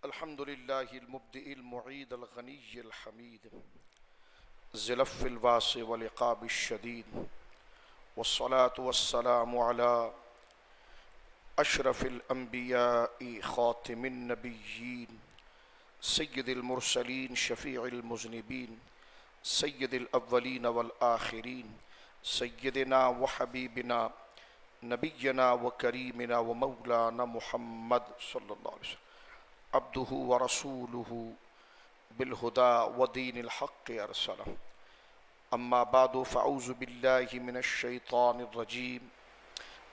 الحمد لله المبدئ المعيد الغني الحميد ذي العفو الواسع والعقاب الشديد والصلاة والسلام على أشرف الأنبياء خاتم النبيين سيد المرسلين شفيع المذنبين سيد الأولين والآخرين سيدنا وحبيبنا نبينا وكريمنا ومولانا محمد صلى الله عليه وسلم عبده ورسوله بالهدى ودين الحق أرسله أما بعد فأعوذ بالله من الشيطان الرجيم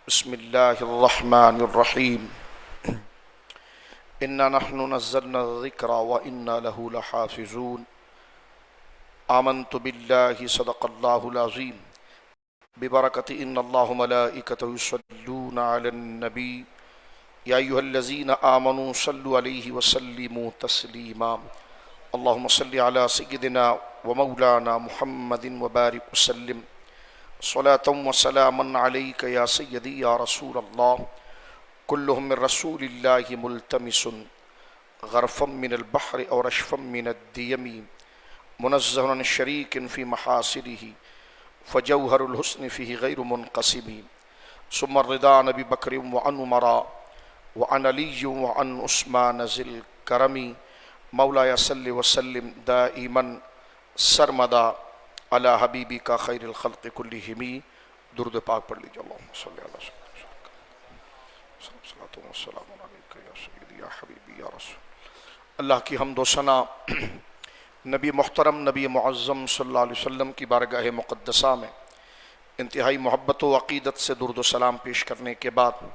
بسم الله الرحمن الرحيم إنا نحن نزلنا الذكر وإنا له لحافظون آمنت بالله صدق الله العظيم ببركة إن الله ملائكته يصلون على النبي يا أيها الذين آمنوا صلوا عليه وسلموا تسليما اللهم صل على سيدنا ومولانا محمد وبارك وسلم صلاة وسلاما عليك يا سيدي يا رسول الله كلهم من رسول الله ملتمس غرفا من البحر أو رشفا من الديم منزه عن شريك في محاسنه فجوهر الحسن فيه غير منقسم ثم الرضا عن أبي بكر وعن عمر وعن علي وعن عثمان ذي الكرم مولاي صل وسلم دائما سرمدا على حبیبک خیر الخلق کلہم درود پاک پڑھ لیجیے اللہم صلی اللہ علیہ وسلم صلاۃ و سلام علیک یا سیدی یا حبیبی یا رسول اللہ کی حمد و ثنا نبی محترم نبی معظم صلی اللہ علیہ وسلم کی بارگاہ مقدسہ میں انتہائی محبت و عقیدت سے درود و سلام پیش کرنے کے بعد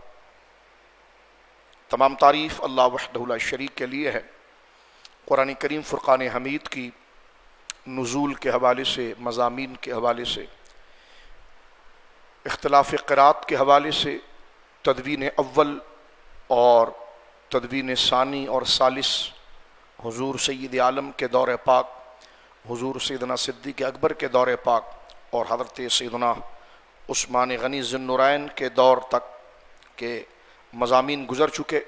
تمام تعریف اللہ وحدہ لا شریک کے لیے ہے۔ قرآن کریم فرقان حمید کی نزول کے حوالے سے، مضامین کے حوالے سے، اختلاف قرات کے حوالے سے، تدوین اول اور تدوین ثانی اور ثالث، حضور سید عالم کے دور پاک، حضور سیدنا صدیق اکبر کے دور پاک اور حضرت سیدنا عثمان غنی ذی النورین کے دور تک کے مضامین گزر چکے۔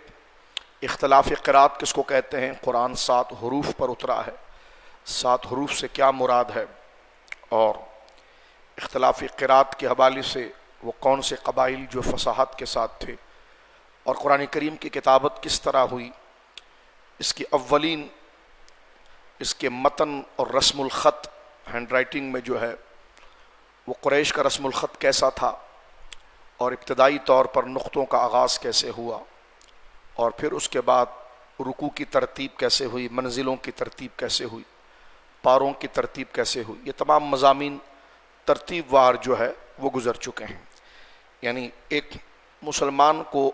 اختلاف قرات کس کو کہتے ہیں؟ قرآن 7 حروف پر اترا ہے، 7 حروف سے کیا مراد ہے، اور اختلاف قرات کے حوالے سے وہ کون سے قبائل جو فصاحت کے ساتھ تھے، اور قرآن کریم کی کتابت کس طرح ہوئی، اس کی اولین، اس کے متن اور رسم الخط، ہینڈ رائٹنگ میں جو ہے وہ قریش کا رسم الخط کیسا تھا، اور ابتدائی طور پر نقطوں کا آغاز کیسے ہوا، اور پھر اس کے بعد رکوع کی ترتیب کیسے ہوئی، منزلوں کی ترتیب کیسے ہوئی، پاروں کی ترتیب کیسے ہوئی، یہ تمام مضامین ترتیب وار جو ہے وہ گزر چکے ہیں۔ یعنی ایک مسلمان کو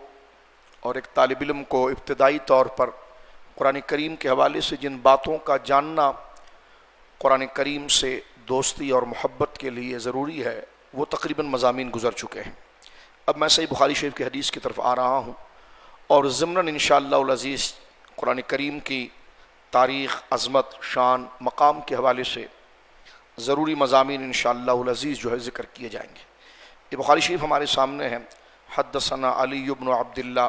اور ایک طالب علم کو ابتدائی طور پر قرآن کریم کے حوالے سے جن باتوں کا جاننا قرآن کریم سے دوستی اور محبت کے لیے ضروری ہے، وہ تقریباً مضامین گزر چکے ہیں۔ اب میں صحیح بخاری شریف کی حدیث کی طرف آ رہا ہوں، اور ضمناً انشاءاللہ العزیز قرآن کریم کی تاریخ، عظمت، شان، مقام کے حوالے سے ضروری مضامین انشاءاللہ العزیز جو ہے ذکر کیے جائیں گے۔ یہ بخاری شریف ہمارے سامنے ہے۔ حدثنا علی بن عبداللہ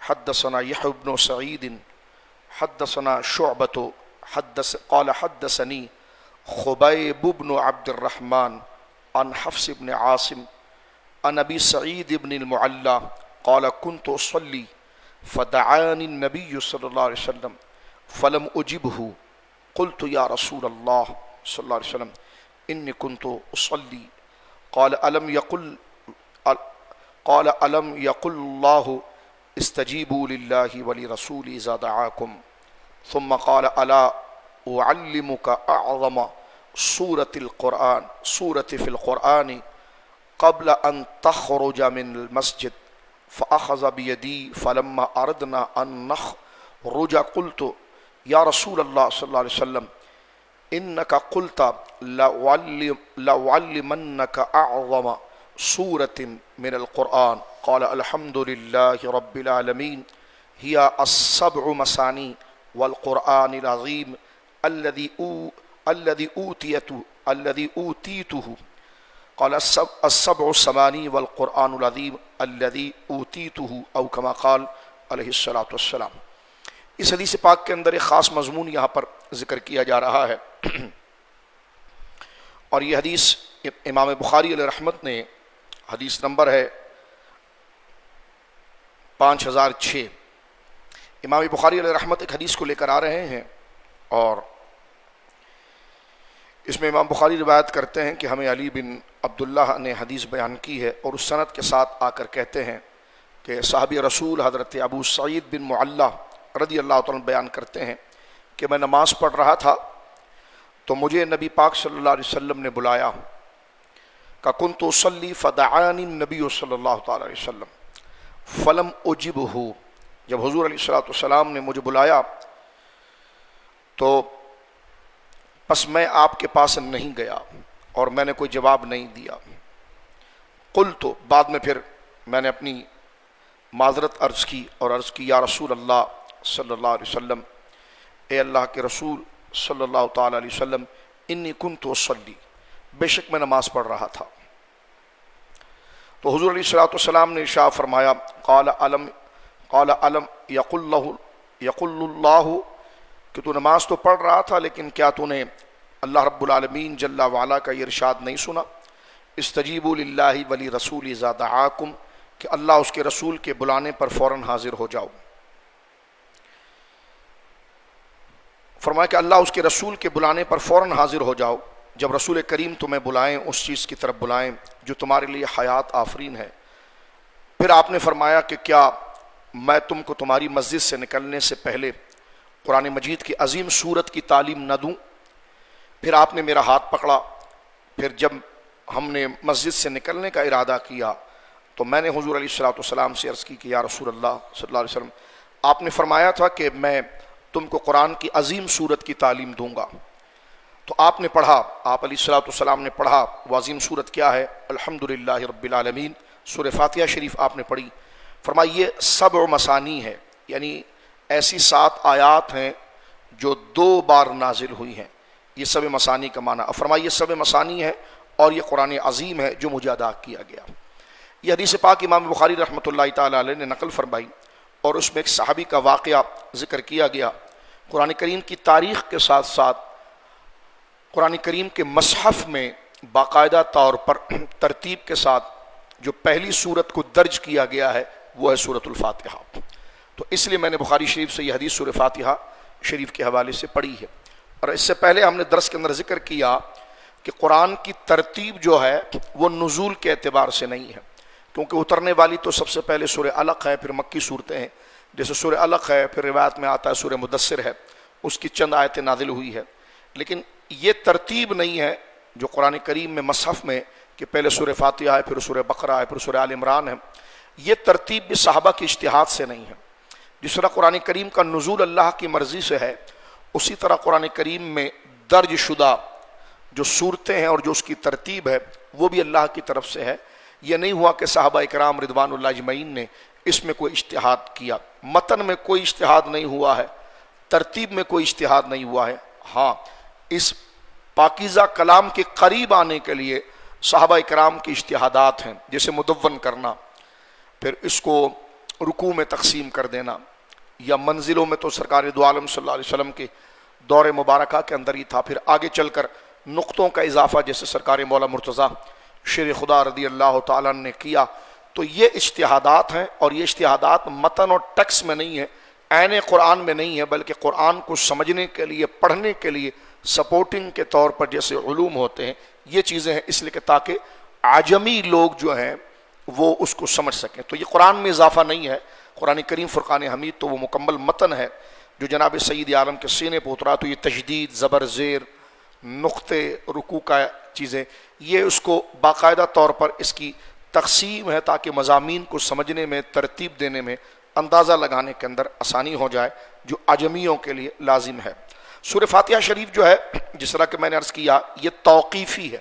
حدثنا یحییٰ بن سعید حدثنا شعبۃ قال حدثنی خبیب بن عبد الرحمن عن حفص بن عاصم عن ابی سعید بن المعلی قال كنت اصلی فدعانی النبی صلی اللہ علیہ وسلم فلم اجبه قلت یا رسول اللہ صلی اللہ علیہ وسلم انی كنت اصلی قال الم یقل اللہ استجیبوا للہ ولرسولہ اذا دعاکم ثم قال الا اعلمک اعظم سورة في القرآن قبل ان تخرج من المسجد فأخذ بيدي فلما أردنا أن نخرج قلت يا رسول الله صلى الله عليه وسلم إنك قلت لأعلمنك أعظم سورة من القرآن قال الحمد لله رب العالمين هي السبع مثاني والقرآن العظيم الذي أوتيته قال السبع الثماني والقرآن العظيم الذي أوتيته أو كما قال علیہ الصلاۃ والسلام۔ اس حدیث پاک کے اندر ایک خاص مضمون یہاں پر ذکر کیا جا رہا ہے، اور یہ حدیث امام بخاری علیہ رحمت نے، حدیث نمبر ہے 5006۔ امام بخاری علیہ رحمت ایک حدیث کو لے کر آ رہے ہیں، اور اس میں امام بخاری روایت کرتے ہیں کہ ہمیں علی بن عبداللہ نے حدیث بیان کی ہے، اور اس سند کے ساتھ آ کر کہتے ہیں کہ صحابی رسول حضرت ابو سعید بن معلہ رضی اللہ تعالیٰ بیان کرتے ہیں کہ میں نماز پڑھ رہا تھا تو مجھے نبی پاک صلی اللہ علیہ وسلم نے بلایا، کہ کنت اصلی فدعانی النبی صلی اللہ تعالیٰ علیہ وسلم فلم اجبہ، جب حضور علیہ السلام نے مجھے بلایا تو پس میں آپ کے پاس نہیں گیا اور میں نے کوئی جواب نہیں دیا۔ قلت، بعد میں پھر میں نے اپنی معذرت عرض کی اور عرض کی یا رسول اللہ صلی اللہ علیہ وسلم، اے اللہ کے رسول صلی اللہ تعالیٰ علیہ وسلم، انی کنت اصلی، بے شک میں نماز پڑھ رہا تھا۔ تو حضور علیہ السلام نے ارشاد فرمایا، قال علم یقل اللہ، کہ تو نماز تو پڑھ رہا تھا لیکن کیا تو نے اللہ رب العالمین جل وعلا کا یہ ارشاد نہیں سنا، استجیبوا للہ ولی رسول اذا دعاکم، کہ اللہ اس کے رسول کے بلانے پر فوراً حاضر ہو جاؤ۔ فرمایا کہ اللہ اس کے رسول کے بلانے پر فوراً حاضر ہو جاؤ، جب رسول کریم تمہیں بلائیں اس چیز کی طرف بلائیں جو تمہارے لیے حیات آفرین ہے۔ پھر آپ نے فرمایا کہ کیا میں تم کو تمہاری مسجد سے نکلنے سے پہلے قرآن مجید کی عظیم سورت کی تعلیم نہ دوں؟ پھر آپ نے میرا ہاتھ پکڑا، پھر جب ہم نے مسجد سے نکلنے کا ارادہ کیا تو میں نے حضور علیہ السلام سے عرض کی کہ یا رسول اللہ صلی اللہ علیہ وسلم، آپ نے فرمایا تھا کہ میں تم کو قرآن کی عظیم سورت کی تعلیم دوں گا۔ تو آپ نے پڑھا، آپ علیہ السلام نے پڑھا، وہ عظیم سورت کیا ہے؟ الحمدللہ رب العالمین، سورہ فاتحہ شریف آپ نے پڑھی۔ فرمایا یہ 7 مثانی ہے، یعنی ایسی 7 آیات ہیں جو 2 بار نازل ہوئی ہیں، یہ 7 مثانی کا معنی۔ فرمایا یہ 7 مثانی ہے اور یہ قرآن عظیم ہے جو مجھے ادا کیا گیا۔ یہ حدیث پاک امام بخاری رحمۃ اللہ تعالیٰ علیہ نے نقل فرمائی، اور اس میں ایک صحابی کا واقعہ ذکر کیا گیا۔ قرآن کریم کی تاریخ کے ساتھ ساتھ قرآن کریم کے مصحف میں باقاعدہ طور پر ترتیب کے ساتھ جو پہلی سورت کو درج کیا گیا ہے وہ ہے سورۃ الفاتحہ۔ تو اس لیے میں نے بخاری شریف سے یہ حدیث سورہ فاتحہ شریف کے حوالے سے پڑھی ہے۔ اور اس سے پہلے ہم نے درس کے اندر ذکر کیا کہ قرآن کی ترتیب جو ہے وہ نزول کے اعتبار سے نہیں ہے، کیونکہ اترنے والی تو سب سے پہلے سورہ علق ہے، پھر مکی صورتیں ہیں، جیسے سورہ علق ہے، پھر روایت میں آتا ہے سورہ مدثر ہے، اس کی چند آیتیں نازل ہوئی ہے، لیکن یہ ترتیب نہیں ہے جو قرآن کریم میں مصحف میں کہ پہلے سورہ فاتحہ ہے، پھر سورہ بقرہ ہے، پھر سورہ آل عمران ہے۔ یہ ترتیب بھی صحابہ کی اجتہاد سے نہیں ہے۔ جس طرح قرآن کریم کا نزول اللہ کی مرضی سے ہے، اسی طرح قرآن کریم میں درج شدہ جو صورتیں ہیں اور جو اس کی ترتیب ہے وہ بھی اللہ کی طرف سے ہے۔ یہ نہیں ہوا کہ صحابہ اکرام رضوان اللہ اجمعین نے اس میں کوئی اجتہاد کیا، متن میں کوئی اجتہاد نہیں ہوا ہے، ترتیب میں کوئی اجتہاد نہیں ہوا ہے۔ ہاں، اس پاکیزہ کلام کے قریب آنے کے لیے صحابہ اکرام کی اجتہادات ہیں، جیسے مدون کرنا، پھر اس کو رکوع میں تقسیم کر دینا، یا منزلوں میں تو سرکار دو عالم صلی اللہ علیہ وسلم کے دور مبارکہ کے اندر ہی تھا، پھر آگے چل کر نقطوں کا اضافہ جیسے سرکار مولا مرتضیٰ شیر خدا رضی اللہ تعالیٰ نے کیا۔ تو یہ اجتہادات ہیں، اور یہ اجتہادات متن اور ٹیکسٹ میں نہیں ہے، عین قرآن میں نہیں ہے، بلکہ قرآن کو سمجھنے کے لیے، پڑھنے کے لیے سپورٹنگ کے طور پر جیسے علوم ہوتے ہیں یہ چیزیں ہیں، اس لیے کہ تاکہ عجمی لوگ جو ہیں وہ اس کو سمجھ سکیں۔ تو یہ قرآن میں اضافہ نہیں ہے، قرآن کریم فرقان حمید تو وہ مکمل متن ہے جو جناب سید عالم کے سینے پہ اترا۔ تو یہ تجدید، زبر زیر، نقطے، رکوع کا چیزیں، یہ اس کو باقاعدہ طور پر اس کی تقسیم ہے تاکہ مضامین کو سمجھنے میں، ترتیب دینے میں، اندازہ لگانے کے اندر آسانی ہو جائے، جو عجمیوں کے لیے لازم ہے۔ سورہ فاتحہ شریف جو ہے، جس طرح کہ میں نے عرض کیا، یہ توقیفی ہے۔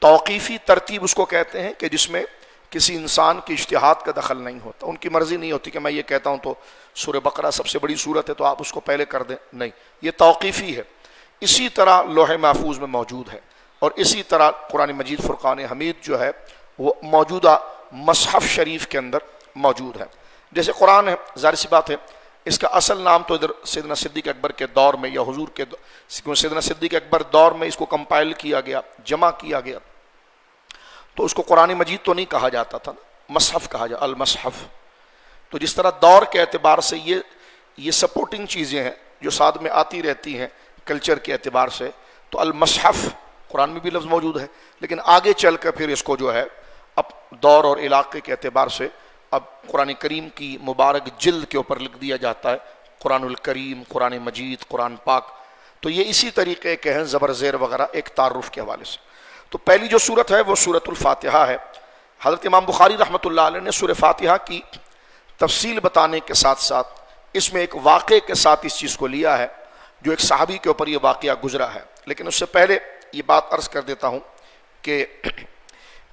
توقیفی ترتیب اس کو کہتے ہیں کہ جس میں کسی انسان کی اجتہاد کا دخل نہیں ہوتا، ان کی مرضی نہیں ہوتی کہ میں یہ کہتا ہوں تو سورہ بقرہ سب سے بڑی سورت ہے تو آپ اس کو پہلے کر دیں، نہیں، یہ توقیفی ہے۔ اسی طرح لوح محفوظ میں موجود ہے، اور اسی طرح قرآن مجید فرقان حمید جو ہے وہ موجودہ مصحف شریف کے اندر موجود ہے۔ جیسے قرآن ہے، ظاہر سی بات ہے، اس کا اصل نام تو ادھر سیدنا صدیق اکبر کے دور میں یا حضور کے سیدنا صدیق اکبر دور میں اس کو کمپائل کیا گیا، جمع کیا گیا، تو اس کو قرآن مجید تو نہیں کہا جاتا تھا، مصحف کہا جاتا، المصحف۔ تو جس طرح دور کے اعتبار سے یہ سپورٹنگ چیزیں ہیں جو ساتھ میں آتی رہتی ہیں کلچر کے اعتبار سے، تو المصحف قرآن میں بھی لفظ موجود ہے، لیکن آگے چل کر پھر اس کو جو ہے اب دور اور علاقے کے اعتبار سے اب قرآن کریم کی مبارک جلد کے اوپر لکھ دیا جاتا ہے قرآن الکریم، قرآن مجید، قرآن پاک۔ تو یہ اسی طریقے کے ہیں زبر زیر وغیرہ ایک تعارف کے حوالے سے۔ تو پہلی جو صورت ہے وہ سورۃ الفاتحہ ہے۔ حضرت امام بخاری رحمۃ اللہ علیہ نے سورہ فاتحہ کی تفصیل بتانے کے ساتھ ساتھ اس میں ایک واقعے کے ساتھ اس چیز کو لیا ہے، جو ایک صحابی کے اوپر یہ واقعہ گزرا ہے۔ لیکن اس سے پہلے یہ بات عرض کر دیتا ہوں کہ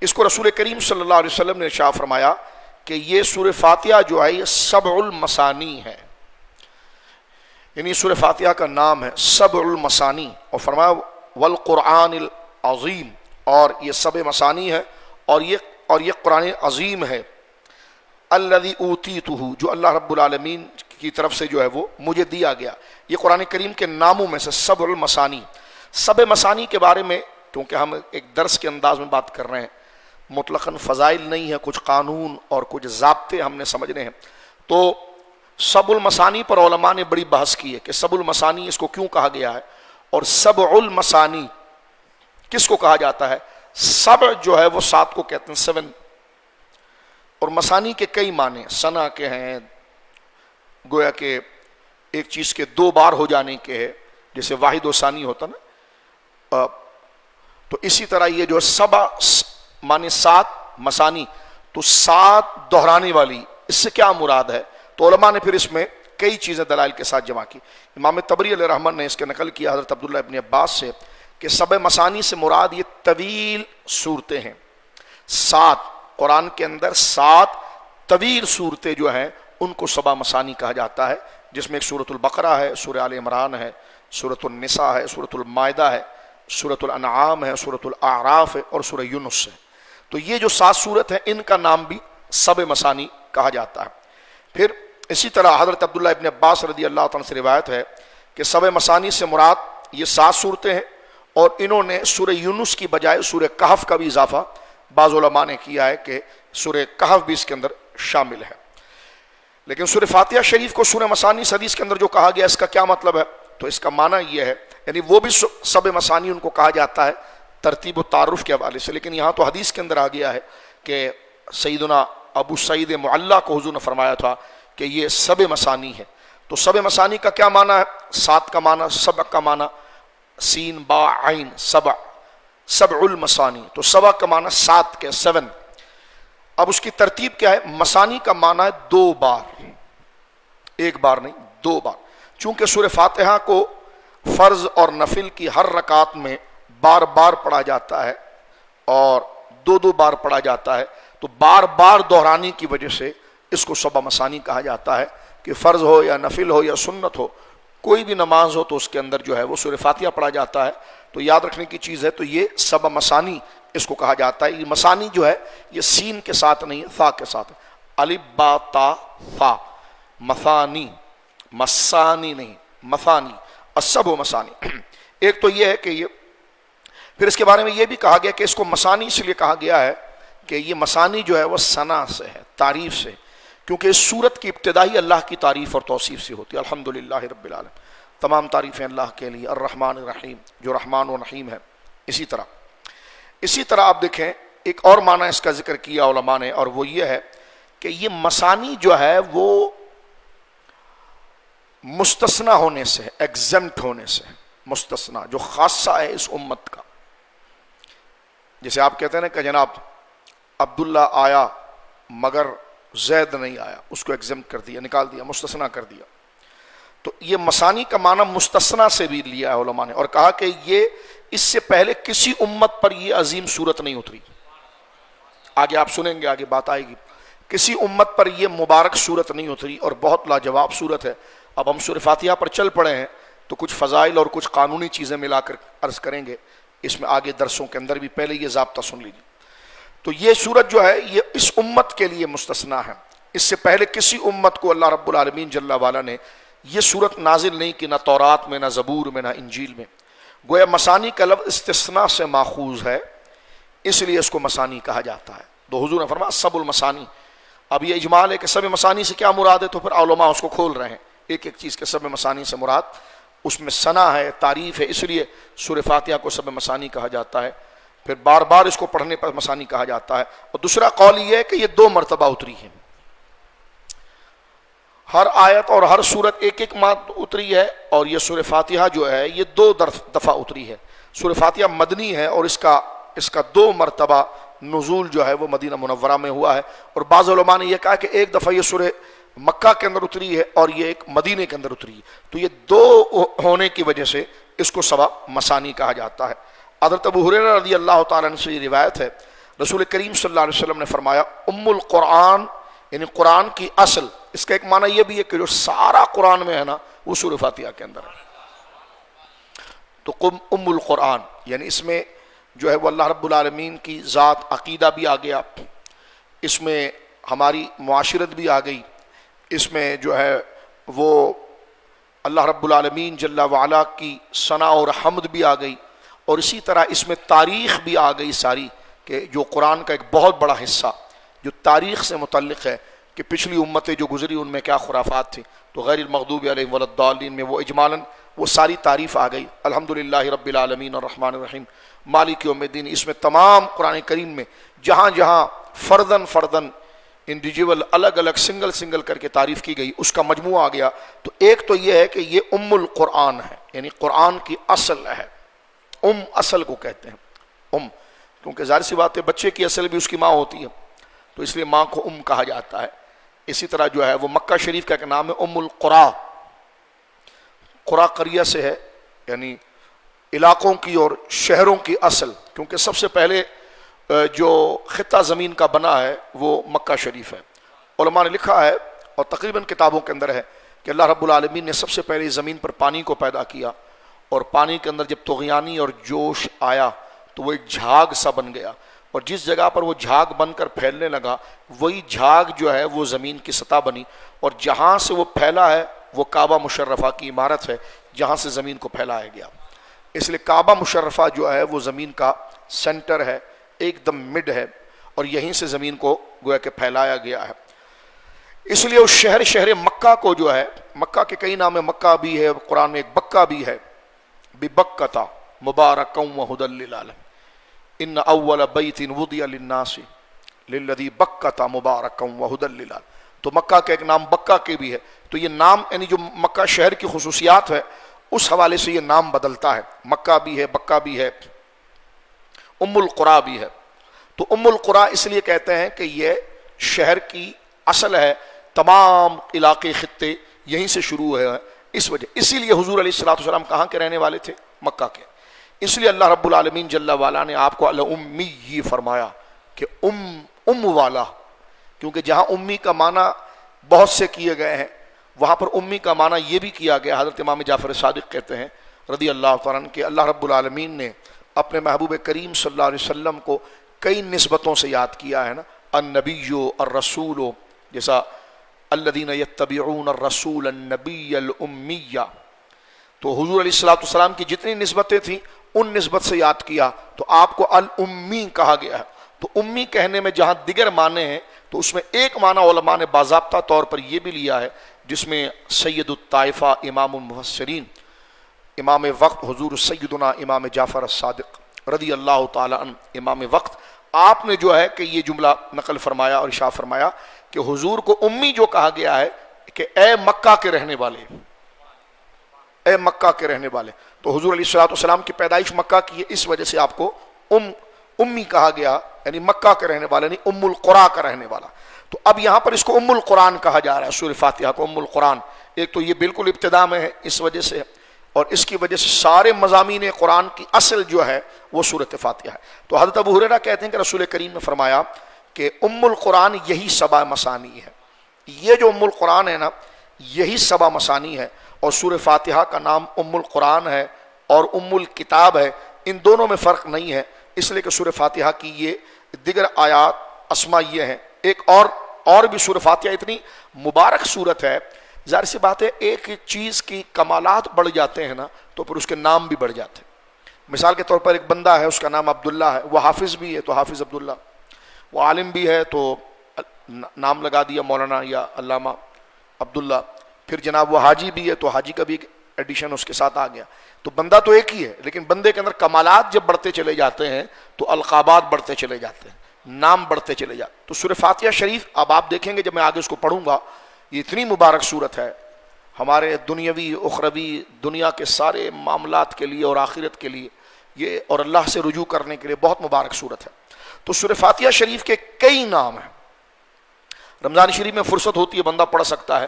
اس کو رسول کریم صلی اللہ علیہ وسلم نے ارشاد فرمایا کہ یہ سورہ فاتحہ جو ہے یہ سبع المثانی ہے، یعنی سورہ فاتحہ کا نام ہے سبع المثانی، اور فرمایا والقرآن العظیم، اور یہ سبع مثانی ہے اور یہ قرآن عظیم ہے، الذی اوتیتہ، جو اللہ رب العالمین کی طرف سے جو ہے وہ مجھے دیا گیا۔ یہ قرآن کریم کے ناموں میں سے سبع المثانی۔ سبع مثانی کے بارے میں کیونکہ ہم ایک درس کے انداز میں بات کر رہے ہیں، مطلقاً فضائل نہیں ہے، کچھ قانون اور کچھ ضابطے ہم نے سمجھنے ہیں، تو سبع المثانی پر علماء نے بڑی بحث کی ہے کہ سبع المثانی اس کو کیوں کہا گیا ہے، اور سبع المثانی کس کو کہا جاتا ہے۔ سبع جو ہے وہ 7 کو کہتے ہیں، 7، اور مثانی کے کئی معنی ثنا کے ہیں، گویا کہ ایک چیز کے 2 بار ہو جانے کے ہے، جیسے واحد و ثانی ہوتا نا، تو اسی طرح یہ جو سبع معنی 7 مثانی، تو 7 دہرانے والی، اس سے کیا مراد ہے؟ تو علماء نے پھر اس میں کئی چیزیں دلائل کے ساتھ جمع کی۔ امام طبری علیہ رحمۃ نے اس کے نقل کیا حضرت عبداللہ ابن عباس سے کہ سبع مثانی سے مراد یہ طویل صورتیں ہیں، 7 قرآن کے اندر 7 طویل صورتیں جو ہیں ان کو سبع مثانی کہا جاتا ہے، جس میں ایک سورۃ البقرہ ہے، سورہ آل عمران ہے، سورۃ النساء ہے، سورۃ المائدہ ہے، سورۃ الانعام ہے، سورۃ الاعراف ہے، اور سورہ یونس ہے۔ تو یہ جو 7 سورت ہیں ان کا نام بھی سبع مثانی کہا جاتا ہے۔ پھر اسی طرح حضرت عبداللہ ابن عباس رضی اللہ عنہ سے روایت ہے کہ سبع مثانی سے مراد یہ 7 صورتیں ہیں، اور انہوں نے سورہ یونس کی بجائے سورہ کہف کا بھی اضافہ بعض علماء نے کیا ہے کہ سورہ کہف بھی اس کے اندر شامل ہے۔ لیکن سورہ فاتحہ شریف کو سورہ مثانی حدیث کے اندر جو کہا گیا اس کا کیا مطلب ہے؟ تو اس کا معنی یہ ہے، یعنی وہ بھی سبع مثانی ان کو کہا جاتا ہے ترتیب و تعارف کے حوالے سے، لیکن یہاں تو حدیث کے اندر آ گیا ہے کہ سیدنا ابو سعید معلیٰ کو حضور نے فرمایا تھا کہ یہ سبع مثانی ہے۔ تو سبع مثانی کا کیا معنی ہے؟ 7 کا معنی، سبع کا معنی سین با عین، سبع، سبع المثانی، تو سبع کا معنی 7 کے 7۔ اب اس کی ترتیب کیا ہے؟ مثانی کا معنی ہے 2 بار، 1 بار نہیں، 2 بار، چونکہ سورہ فاتحہ کو فرض اور نفل کی ہر رکعت میں بار بار پڑھا جاتا ہے اور 2 بار پڑھا جاتا ہے، تو بار بار دہرانے کی وجہ سے اس کو سبع مثانی کہا جاتا ہے کہ فرض ہو یا نفل ہو یا سنت ہو، کوئی بھی نماز ہو تو اس کے اندر جو ہے وہ سورہ فاتحہ پڑھا جاتا ہے۔ تو یاد رکھنے کی چیز ہے، تو یہ سبع مثانی اس کو کہا جاتا ہے۔ یہ مثانی جو ہے یہ سین کے ساتھ نہیں، ثا کے ساتھ ہے، الف با تا ثا، مثانی، مثانی نہیں، مثانی، السبع مثانی۔ ایک تو یہ ہے کہ یہ، پھر اس کے بارے میں یہ بھی کہا گیا کہ اس کو مثانی اس لیے کہا گیا ہے کہ یہ مثانی جو ہے وہ ثنا سے ہے، تعریف سے، کیونکہ اس سورت کی ابتدا ہی اللہ کی تعریف اور توصیف سے ہوتی ہے۔ الحمدللہ رب العالمین، تمام تعریفیں اللہ کے لیے، الرحمن الرحیم، جو رحمان و رحیم ہے۔ اسی طرح آپ دیکھیں ایک اور معنی اس کا ذکر کیا علماء نے، اور وہ یہ ہے کہ یہ مثانی جو ہے وہ مستثنی ہونے سے، ایگزمپٹ ہونے سے، مستثنی جو خاصہ ہے اس امت کا۔ جیسے آپ کہتے ہیں نا کہ جناب عبداللہ آیا مگر زید نہیں آیا، اس کو ایگزمپٹ کر دیا، نکال دیا، مستثنی کر دیا۔ تو یہ مثانی کا معنی مستثنی سے بھی لیا ہے علماء نے، اور کہا کہ یہ اس سے پہلے کسی امت پر یہ عظیم صورت نہیں اتری۔ آگے آپ سنیں گے، آگے بات آئے گی، کسی امت پر یہ مبارک صورت نہیں اتری اور بہت لاجواب صورت ہے۔ اب ہم سورہ فاتحہ پر چل پڑے ہیں تو کچھ فضائل اور کچھ قانونی چیزیں ملا کر عرض کریں گے اس میں آگے درسوں کے اندر بھی، پہلے یہ ضابطہ سن لیجیے۔ تو یہ سورت جو ہے یہ اس امت کے لیے مستثنی ہے، اس سے پہلے کسی امت کو اللہ رب العالمین جل وعلا نے یہ صورت نازل نہیں کی، نہ تورات میں، نہ زبور میں، نہ انجیل میں۔ گویا مثانی کا لفظ استثناء سے ماخوذ ہے، اس لیے اس کو مثانی کہا جاتا ہے۔ تو حضور نے فرمایا سب المثانی۔ اب یہ اجمال ہے کہ سب مثانی سے کیا مراد ہے، تو پھر علماء اس کو کھول رہے ہیں ایک ایک چیز کے سب مثانی سے مراد اس میں ثنا ہے، تعریف ہے، اس لیے سورہ فاتحہ کو سب مثانی کہا جاتا ہے، پھر بار بار اس کو پڑھنے پر مثانی کہا جاتا ہے۔ اور دوسرا قول یہ ہے کہ یہ 2 مرتبہ اتری ہے، ہر آیت اور ہر سورت ایک ایک اتری ہے، اور یہ سورہ فاتحہ جو ہے یہ 2 دفعہ اتری ہے۔ سورہ فاتحہ مدنی ہے اور اس کا 2 مرتبہ نزول جو ہے وہ مدینہ منورہ میں ہوا ہے، اور بعض علماء نے یہ کہا کہ ایک دفعہ یہ سورہ مکہ کے اندر اتری ہے اور یہ ایک مدینے کے اندر اتری ہے، تو یہ 2 ہونے کی وجہ سے اس کو سبع مثانی کہا جاتا ہے۔ حضرت ابو ہریرہ رضی اللہ تعالیٰ عنہ سے یہ روایت ہے، رسول کریم صلی اللہ علیہ وسلم نے فرمایا ام القرآن، یعنی قرآن کی اصل، اس کا ایک معنی یہ بھی ہے کہ جو سارا قرآن میں ہے نا وہ سورہ فاتحہ کے اندر ہے۔ تو ام القرآن یعنی اس میں جو ہے وہ اللہ رب العالمین کی ذات، عقیدہ بھی آ گیا، اس میں ہماری معاشرت بھی آ گئی، اس میں جو ہے وہ اللہ رب العالمین جل وعلا کی ثنا اور حمد بھی آ گئی، اور اسی طرح اس میں تاریخ بھی آ گئی ساری، کہ جو قرآن کا ایک بہت بڑا حصہ جو تاریخ سے متعلق ہے کہ پچھلی امتیں جو گزری ان میں کیا خرافات تھی، تو غیر المغضوب علیہم ولا الضالین میں وہ اجمالاً وہ ساری تعریف آ گئی۔ الحمدللہ رب العالمین الرحمن الرحیم مالک یوم الدین، اس میں تمام قرآن کریم میں جہاں جہاں فردن انڈیویجول الگ الگ سنگل کر کے تعریف کی گئی، اس کا مجموعہ آ گیا۔ تو ایک تو یہ ہے کہ یہ ام القرآن ہے، یعنی قرآن کی اصل ہے، اصل کو کہتے ہیں کیونکہ ظاہر سی بات ہے بچے کی اصل بھی اس کی ماں ہوتی ہے، تو اس لیے ماں کو کہا جاتا ہے۔ اسی طرح جو ہے وہ مکہ شریف کا ایک نام ہے ام القرا، قرا قریہ سے ہے، یعنی علاقوں کی اور شہروں کی اصل، کیونکہ سب سے پہلے جو خطہ زمین کا بنا ہے وہ مکہ شریف ہے۔ علماء نے لکھا ہے اور تقریباً کتابوں کے اندر ہے کہ اللہ رب العالمین نے سب سے پہلے زمین پر پانی کو پیدا کیا، اور پانی کے اندر جب طغیانی اور جوش آیا تو وہ ایک جھاگ سا بن گیا، اور جس جگہ پر وہ جھاگ بن کر پھیلنے لگا وہی جھاگ جو ہے وہ زمین کی سطح بنی، اور جہاں سے وہ پھیلا ہے وہ کعبہ مشرفہ کی عمارت ہے جہاں سے زمین کو پھیلایا گیا۔ اس لیے کعبہ مشرفہ جو ہے وہ زمین کا سینٹر ہے، ایک دم مڈ ہے، اور یہیں سے زمین کو گویا کہ پھیلایا گیا ہے۔ اس لیے اس شہر مکہ کو جو ہے، مکہ کے کئی نام ہے، مکہ بھی ہے، قرآن میں ایک بکہ بھی ہے، ببکۃ مبارکا وہدی للعالمین ان اول بیت وضع للناس للذی بکۃ مبارکا وہدی للعالمین۔ تو مکہ کا ایک نام بکہ کے بھی ہے، تو یہ نام یعنی جو مکہ شہر کی خصوصیات ہے اس حوالے سے یہ نام بدلتا ہے، مکہ بھی ہے، بکہ بھی ہے، ام القرا بھی ہے۔ تو ام القرا اس لیے کہتے ہیں کہ یہ شہر کی اصل ہے، تمام علاقے خطے یہیں سے شروع ہے، اس وجہ اسی لیے حضور علیہ الصلوۃ والسلام کہاں کے رہنے والے تھے؟ مکہ کے۔ اس لیے اللہ رب العالمین جل وعلا نے آپ کو الامی فرمایا کہ ام والا، کیونکہ جہاں امی کا معنی بہت سے کیے گئے ہیں وہاں پر امی کا معنی یہ بھی کیا گیا۔ حضرت امام جعفر صادق کہتے ہیں رضی اللہ تعالیٰ عنہ کہ اللہ رب العالمین نے اپنے محبوب کریم صلی اللہ علیہ وسلم کو کئی نسبتوں سے یاد کیا ہے نا، النبی الرسول، جیسا الذین یتبعون الرسول النبی الامی، تو حضور علیہ الصلوۃ والسلام کی جتنی نسبتیں تھیں ان نسبت سے یاد کیا، تو آپ کو الامی کہا گیا ہے۔ تو امی کہنے میں جہاں دیگر معنی ہیں تو اس میں ایک معنی علماء نے باضابطہ طور پر یہ بھی لیا ہے جس میں سید الطائفہ امام المفسرین امام وقت حضور سیدنا امام جعفر الصادق رضی اللہ تعالی عنہ امام وقت، آپ نے جو ہے کہ یہ جملہ نقل فرمایا اور ارشاد فرمایا کہ حضور کو امی جو کہا گیا ہے کہ اے مکہ کے رہنے والے، اے مکہ کے رہنے والے، تو حضور علیہ الصلوۃ والسلام کی پیدائش مکہ کی ہے، اس وجہ سے آپ کو امی کہا گیا، یعنی مکہ کے رہنے والے، نہیں ام القرا کا رہنے والا۔ تو اب یہاں پر اس کو ام القرآن کہا جا رہا ہے، سورہ فاتحہ کو ام القرآن، ایک تو یہ بالکل ابتدا میں ہے اس وجہ سے، اور اس کی وجہ سے سارے مضامین قرآن کی اصل جو ہے وہ سورۃ فاتحہ ہے۔ تو حضرت ابو ہریرہ کہتے ہیں کہ رسول کریم نے فرمایا کہ ام القرآن یہی سبع مثانی ہے، یہ جو ام القرآن ہے نا یہی سبع مثانی ہے، اور سورہ فاتحہ کا نام ام القرآن ہے اور ام الکتاب ہے، ان دونوں میں فرق نہیں ہے، اس لیے کہ سورہ فاتحہ کی یہ دیگر آیات اسما یہ ہیں۔ ایک اور اور بھی سورہ فاتحہ اتنی مبارک صورت ہے، ظاہر سی بات ہے ایک چیز کی کمالات بڑھ جاتے ہیں نا تو پھر اس کے نام بھی بڑھ جاتے ہیں۔ مثال کے طور پر ایک بندہ ہے، اس کا نام عبداللہ ہے، وہ حافظ بھی ہے تو حافظ عبداللہ، وہ عالم بھی ہے تو نام لگا دیا مولانا یا علامہ عبداللہ، پھر جناب وہ حاجی بھی ہے تو حاجی کا بھی ایڈیشن اس کے ساتھ آ گیا۔ تو بندہ تو ایک ہی ہے، لیکن بندے کے اندر کمالات جب بڑھتے چلے جاتے ہیں تو القابات بڑھتے چلے جاتے ہیں، نام بڑھتے چلے جاتے ہیں۔ تو سورہ فاتحہ شریف اب آپ دیکھیں گے جب میں آگے اس کو پڑھوں گا، یہ اتنی مبارک صورت ہے ہمارے دنیاوی اخروی دنیا کے سارے معاملات کے لیے اور آخرت کے لیے یہ، اور اللہ سے رجوع کرنے کے لیے بہت مبارک صورت ہے۔ تو سورہ فاتحہ شریف کے کئی نام ہیں، رمضان شریف میں فرصت ہوتی ہے بندہ پڑھ سکتا ہے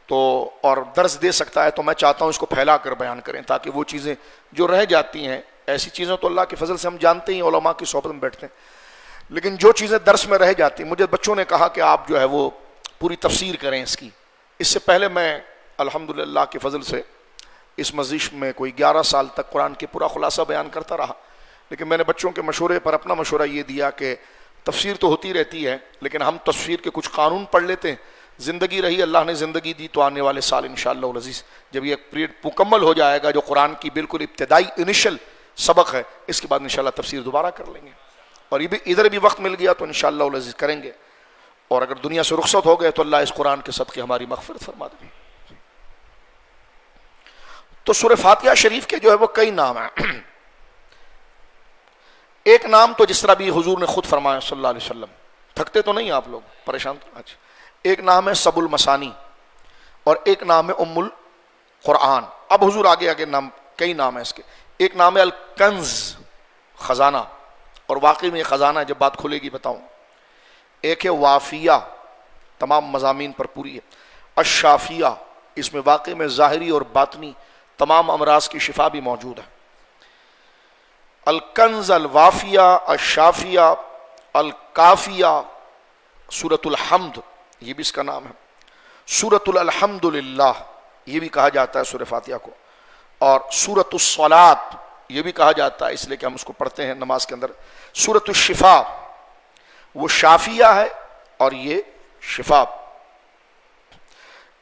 تو اور درس دے سکتا ہے، تو میں چاہتا ہوں اس کو پھیلا کر بیان کریں تاکہ وہ چیزیں جو رہ جاتی ہیں، ایسی چیزیں تو اللہ کے فضل سے ہم جانتے ہی علماء کی صحبت میں بیٹھتے ہیں، لیکن جو چیزیں درس میں رہ جاتی ہیں، مجھے بچوں نے کہا کہ آپ جو ہے وہ پوری تفسیر کریں اس کی۔ اس سے پہلے میں الحمدللہ کے فضل سے اس مسجد میں کوئی 11 سال تک قرآن کی پورا خلاصہ بیان کرتا رہا، لیکن میں نے بچوں کے مشورے پر اپنا مشورہ یہ دیا کہ تفسیر تو ہوتی رہتی ہے لیکن ہم تفسیر کے کچھ قانون پڑھ لیتے ہیں، زندگی رہی، اللہ نے زندگی دی تو آنے والے سال انشاءاللہ العزیز جب یہ پیریڈ مکمل ہو جائے گا جو قرآن کی بالکل ابتدائی انیشل سبق ہے، اس کے بعد انشاءاللہ تفسیر دوبارہ کر لیں گے، اور یہ بھی ادھر بھی وقت مل گیا تو انشاءاللہ العزیز کریں گے، اور اگر دنیا سے رخصت ہو گئے تو اللہ اس قرآن کے صدقے ہماری مغفرت فرما دے۔ تو سورہ فاتحہ شریف کے جو ہے وہ کئی نام ہیں۔ ایک نام تو جس طرح بھی حضور نے خود فرمایا صلی اللہ علیہ وسلم، تھکتے تو نہیں آپ لوگ، پریشان تو اچھا، ایک نام ہے سب المسانی اور ایک نام ہے ام القرآن۔ اب حضور آگے نام، کئی نام ہیں اس کے۔ ایک نام ہے الکنز، خزانہ، اور واقعی میں یہ خزانہ جب بات کھلے گی بتاؤں۔ ایک ہے وافیہ، تمام مضامین پر پوری ہے۔ الشافیہ، اس میں واقعی میں ظاہری اور باطنی تمام امراض کی شفا بھی موجود ہے۔ الکنز، الوافیہ، الشافیہ، الکافیہ، سورۃ الحمد یہ بھی اس کا نام ہے، سورۃ الحمدللہ یہ بھی کہا جاتا ہے سورہ فاتحہ کو، اور سورۃ الصلاۃ یہ بھی کہا جاتا ہے اس لیے کہ ہم اس کو پڑھتے ہیں نماز کے اندر۔ سورۃ الشفا، وہ شافیہ ہے اور یہ شفا۔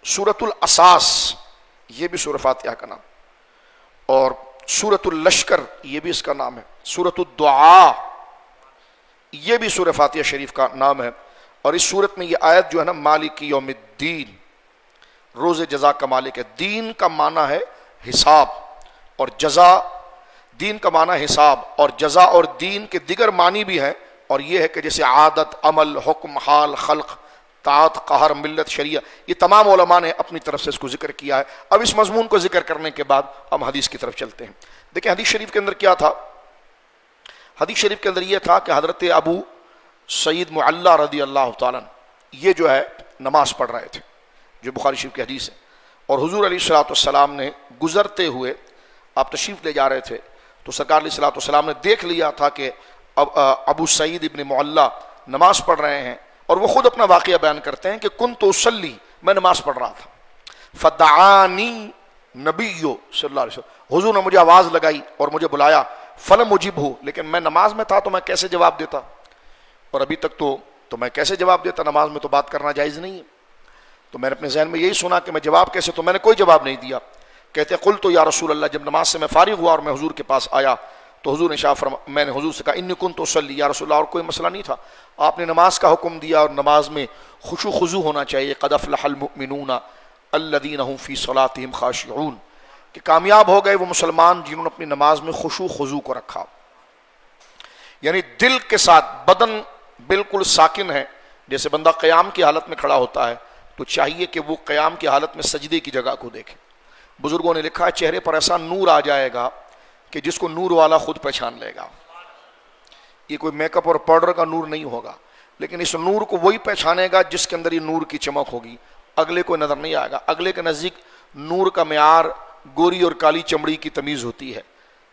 سورۃ الاساس یہ بھی سورہ فاتحہ کا نام، اور سورۃ اللشکر یہ بھی اس کا نام ہے۔ سورۃ الدعاء یہ بھی سورہ فاتحہ شریف کا نام ہے، اور اس سورت میں یہ آیت جو ہے نا مالک یوم الدین، روز جزا کا مالک ہے۔ دین کا معنی ہے حساب، اور جزا، دین کا معنی حساب، اور جزا اور دین کے دیگر معنی بھی ہیں، اور یہ ہے کہ جیسے عادت، عمل، حکم، حال، خلق، طاعت، قہر، ملت، شریعہ، یہ تمام علماء نے اپنی طرف سے اس کو ذکر کیا ہے۔ اب اس مضمون کو ذکر کرنے کے بعد ہم حدیث کی طرف چلتے ہیں۔ دیکھیں حدیث شریف کے اندر کیا تھا، حدیث شریف کے اندر یہ تھا کہ حضرت ابو سعید معلّہ رضی اللہ تعالیٰ یہ جو ہے نماز پڑھ رہے تھے، جو بخاری شریف کی حدیث ہے، اور حضور علیہ الصلوۃ والسلام نے گزرتے ہوئے، آپ تشریف لے جا رہے تھے تو سرکار علیہ الصلوۃ والسلام نے دیکھ لیا تھا کہ ابو سعید ابن معلّہ نماز پڑھ رہے ہیں، اور وہ خود اپنا واقعہ بیان کرتے ہیں کہ کنت اصلی، میں نماز پڑھ رہا تھا، فدعانی نبی صلی اللہ علیہ وسلم، حضور نے مجھے آواز لگائی اور مجھے بلایا، فلم اجبہ، لیکن میں نماز میں تھا تو میں کیسے جواب دیتا، اور ابھی تک تو میں کیسے جواب دیتا، نماز میں تو بات کرنا جائز نہیں ہے۔ تو میں نے اپنے ذہن میں یہی سنا کہ میں جواب کیسے، تو میں نے کوئی جواب نہیں دیا۔ کہتے قلت یا رسول اللہ، جب نماز سے میں فارغ ہوا اور میں حضور کے پاس آیا تو حضور نے میں نے حضور سے کہا انی کنت اصلی یا رسول اللہ، اور کوئی مسئلہ نہیں تھا، آپ نے نماز کا حکم دیا اور نماز میں خشوع خضوع ہونا چاہیے، قد افلح المؤمنون الذین هم فی صلاتهم خاشعون، کہ کامیاب ہو گئے وہ مسلمان جنہوں نے اپنی نماز میں خشوع خضوع کو رکھا، یعنی دل کے ساتھ، بدن بالکل ساکن ہے، جیسے بندہ قیام کی حالت میں کھڑا ہوتا ہے تو چاہیے کہ وہ قیام کی حالت میں سجدے کی جگہ کو دیکھے۔ بزرگوں نے لکھا ہے چہرے پر ایسا نور آ جائے گا کہ جس کو نور والا خود پہچان لے گا، یہ کوئی میک اپ اور پاؤڈر کا نور نہیں ہوگا، لیکن اس نور کو وہی پہچانے گا جس کے اندر یہ نور کی چمک ہوگی، اگلے کو نظر نہیں آئے گا۔ اگلے کے نزدیک نور کا معیار گوری اور کالی چمڑی کی تمیز ہوتی ہے،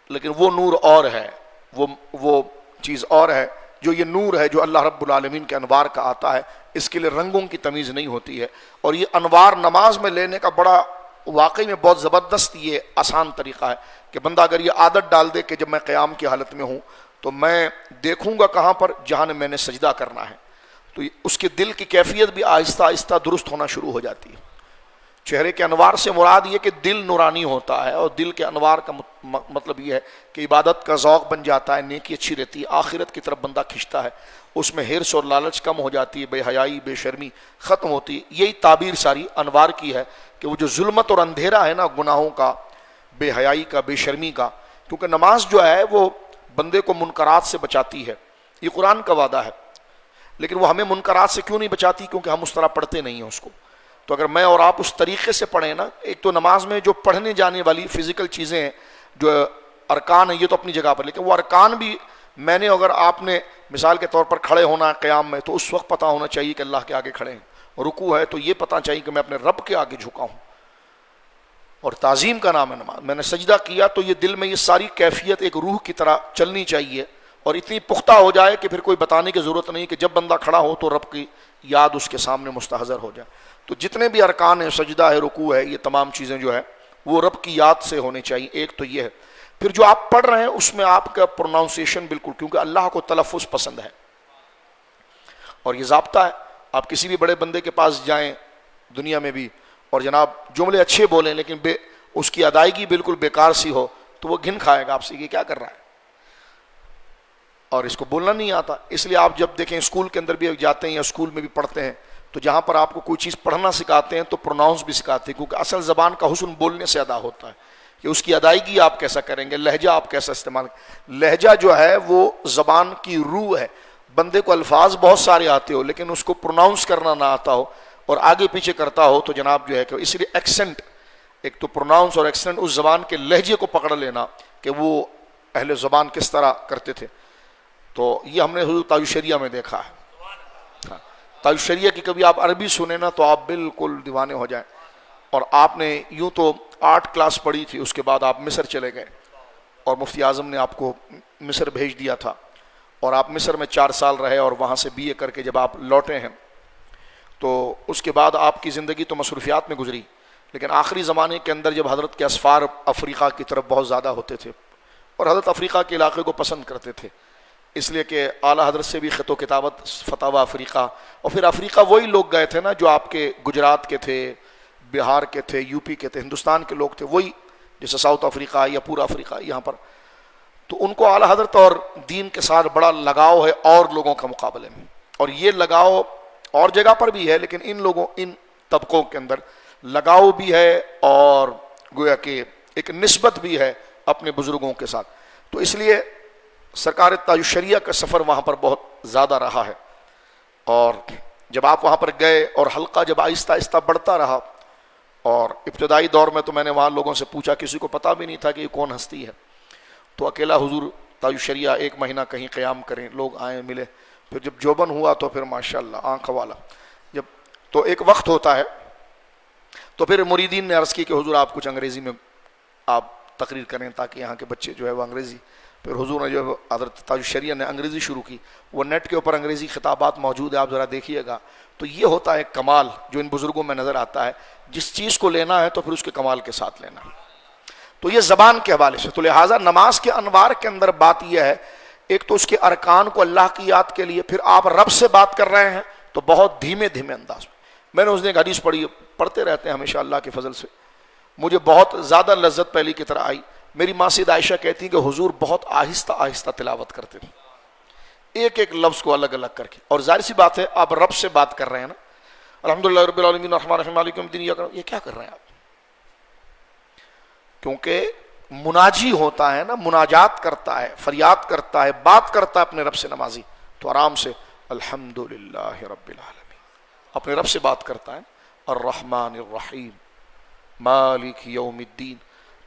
لیکن وہ نور اور ہے، وہ چیز اور ہے، جو یہ نور ہے جو اللہ رب العالمین کے انوار کا آتا ہے، اس کے لیے رنگوں کی تمیز نہیں ہوتی ہے، اور یہ انوار نماز میں لینے کا بڑا واقعی میں بہت زبردست یہ آسان طریقہ ہے کہ بندہ اگر یہ عادت ڈال دے کہ جب میں قیام کی حالت میں ہوں تو میں دیکھوں گا کہاں پر، جہاں میں نے سجدہ کرنا ہے، تو اس کے دل کی کیفیت بھی آہستہ آہستہ درست ہونا شروع ہو جاتی ہے۔ چہرے کے انوار سے مراد یہ کہ دل نورانی ہوتا ہے، اور دل کے انوار کا مطلب یہ ہے کہ عبادت کا ذوق بن جاتا ہے، نیکی اچھی رہتی ہے، آخرت کی طرف بندہ کھنچتا ہے، اس میں ہرس اور لالچ کم ہو جاتی ہے، بے حیائی بے شرمی ختم ہوتی ہے۔ یہی تعبیر ساری انوار کی ہے کہ وہ جو ظلمت اور اندھیرا ہے نا گناہوں کا، بے حیائی کا، بے شرمی کا، کیونکہ نماز جو ہے وہ بندے کو منکرات سے بچاتی ہے، یہ قرآن کا وعدہ ہے، لیکن وہ ہمیں منکرات سے کیوں نہیں بچاتی؟ کیونکہ ہم اس طرح پڑھتے نہیں ہیں اس کو۔ تو اگر میں اور آپ اس طریقے سے پڑھیں نا، ایک تو نماز میں جو پڑھنے جانے والی فزیکل چیزیں ہیں، جو ارکان ہیں، یہ تو اپنی جگہ پر، لیکن وہ ارکان بھی میں نے، اگر آپ نے مثال کے طور پر کھڑے ہونا ہے قیام میں، تو اس وقت پتہ ہونا چاہیے کہ اللہ کے آگے کھڑے ہیں، رکوع ہے تو یہ پتہ چاہیے کہ میں اپنے رب کے آگے جھکا ہوں، اور تعظیم کا نام ہے نماز۔ میں نے سجدہ کیا تو یہ دل میں یہ ساری کیفیت ایک روح کی طرح چلنی چاہیے، اور اتنی پختہ ہو جائے کہ پھر کوئی بتانے کی ضرورت نہیں کہ جب بندہ کھڑا ہو تو رب کی یاد اس کے سامنے مستحضر ہو جائے۔ تو جتنے بھی ارکان ہیں، سجدہ ہے، رکوع ہے، یہ تمام چیزیں جو ہے وہ رب کی یاد سے ہونی چاہیے۔ ایک تو یہ ہے، پھر جو آپ پڑھ رہے ہیں اس میں آپ کا پروناؤنسیشن بالکل، کیونکہ اللہ کو تلفظ پسند ہے، اور یہ ضابطہ ہے۔ آپ کسی بھی بڑے بندے کے پاس جائیں دنیا میں بھی، اور جناب جملے اچھے بولیں لیکن اس کی ادائیگی بالکل بیکار سی ہو، تو وہ گھن کھائے گا آپ سے، یہ کیا کر رہا ہے، اور اس کو بولنا نہیں آتا۔ اس لیے آپ جب دیکھیں اسکول کے اندر بھی جاتے ہیں یا اسکول میں بھی پڑھتے ہیں، تو جہاں پر آپ کو کوئی چیز پڑھنا سکھاتے ہیں تو پروناؤنس بھی سکھاتے ہیں، کیونکہ اصل زبان کا حسن بولنے سے ادا ہوتا ہے، کہ اس کی ادائیگی آپ کیسا کریں گے، لہجہ آپ کیسا استعمال کریں۔ لہجہ جو ہے وہ زبان کی روح ہے۔ بندے کو الفاظ بہت سارے آتے ہو لیکن اس کو پروناؤنس کرنا نہ آتا ہو اور آگے پیچھے کرتا ہو تو جناب جو ہے کہ اس لیے ایکسنٹ، ایک تو پروناؤنس اور ایکسنٹ، اس زبان کے لہجے کو پکڑ لینا کہ وہ اہل زبان کس طرح کرتے تھے۔ تو یہ ہم نے حضور تاج الشریعہ میں دیکھا ہے۔ تاج الشریعہ کی کبھی آپ عربی سنیں نا تو آپ بالکل دیوانے ہو جائیں۔ اور آپ نے یوں تو 8 کلاس پڑھی تھی، اس کے بعد آپ مصر چلے گئے اور مفتی اعظم نے آپ کو مصر بھیج دیا تھا، اور آپ مصر میں 4 سال رہے، اور وہاں سے BA کر کے جب آپ لوٹے ہیں تو اس کے بعد آپ کی زندگی تو مصروفیات میں گزری، لیکن آخری زمانے کے اندر جب حضرت کے اسفار افریقہ کی طرف بہت زیادہ ہوتے تھے، اور حضرت افریقہ کے علاقے کو پسند کرتے تھے، اس لیے کہ اعلیٰ حضرت سے بھی خط و کتابت فتاوی افریقہ، اور پھر افریقہ وہی لوگ گئے تھے نا جو آپ کے گجرات کے تھے، بہار کے تھے، UP کے تھے، ہندوستان کے لوگ تھے، وہی جیسے ساؤتھ افریقہ یا پورا افریقہ یہاں پر، تو ان کو اعلیٰ حضرت اور دین کے ساتھ بڑا لگاؤ ہے اور لوگوں کا مقابلے میں، اور یہ لگاؤ اور جگہ پر بھی ہے، لیکن ان طبقوں کے اندر لگاؤ بھی ہے اور گویا کہ ایک نسبت بھی ہے اپنے بزرگوں کے ساتھ۔ تو اس لیے سرکار تاج الشریعہ کا سفر وہاں پر بہت زیادہ رہا ہے، اور جب آپ وہاں پر گئے اور حلقہ جب آہستہ آہستہ بڑھتا رہا، اور ابتدائی دور میں تو میں نے وہاں لوگوں سے پوچھا، کسی کو پتہ بھی نہیں تھا کہ یہ کون ہستی ہے، تو اکیلا حضور تاج الشریعہ 1 مہینہ کہیں قیام کریں، لوگ آئے ملے، پھر جب جوبن ہوا تو پھر ماشاءاللہ آنکھ والا، جب تو ایک وقت ہوتا ہے، تو پھر مریدین نے عرض کی کہ حضور آپ کچھ انگریزی میں آپ تقریر کریں تاکہ یہاں کے بچے جو ہے وہ انگریزی، پھر حضور نے جو حضرت تاج الشریعہ نے انگریزی شروع کی، وہ نیٹ کے اوپر انگریزی خطابات موجود ہے، آپ ذرا دیکھیے گا، تو یہ ہوتا ہے کمال جو ان بزرگوں میں نظر آتا ہے، جس چیز کو لینا ہے تو پھر اس کے کمال کے ساتھ لینا ہے۔ تو یہ زبان کے حوالے سے، تو لہٰذا نماز کے انوار کے اندر بات یہ ہے، ایک تو اس کے ارکان کو اللہ کی یاد کے لیے، پھر آپ رب سے بات کر رہے ہیں تو بہت دھیمے دھیمے انداز میں نے اس نے ایک حدیث پڑھی، پڑھتے رہتے ہیں ہمیشہ اللہ کے فضل سے، مجھے بہت زیادہ لذت پہلی کی طرح آئی۔ میری ماں سید عائشہ کہتی ہیں کہ حضور بہت آہستہ آہستہ تلاوت کرتے تھے، ایک ایک لفظ کو الگ الگ کر کے، اور ظاہر سی بات ہے آپ رب سے بات کر رہے ہیں نا، الحمدللہ رب العالمین الرحمن الرحیم مالک یوم الدین، یہ کیا کر رہے ہیں آپ؟ کیونکہ مناجی ہوتا ہے نا، مناجات کرتا ہے، فریاد کرتا ہے، بات کرتا ہے اپنے رب سے نمازی، تو آرام سے الحمدللہ رب العالمین اپنے رب سے بات کرتا ہے، الرحمن الرحیم مالک یوم الدین،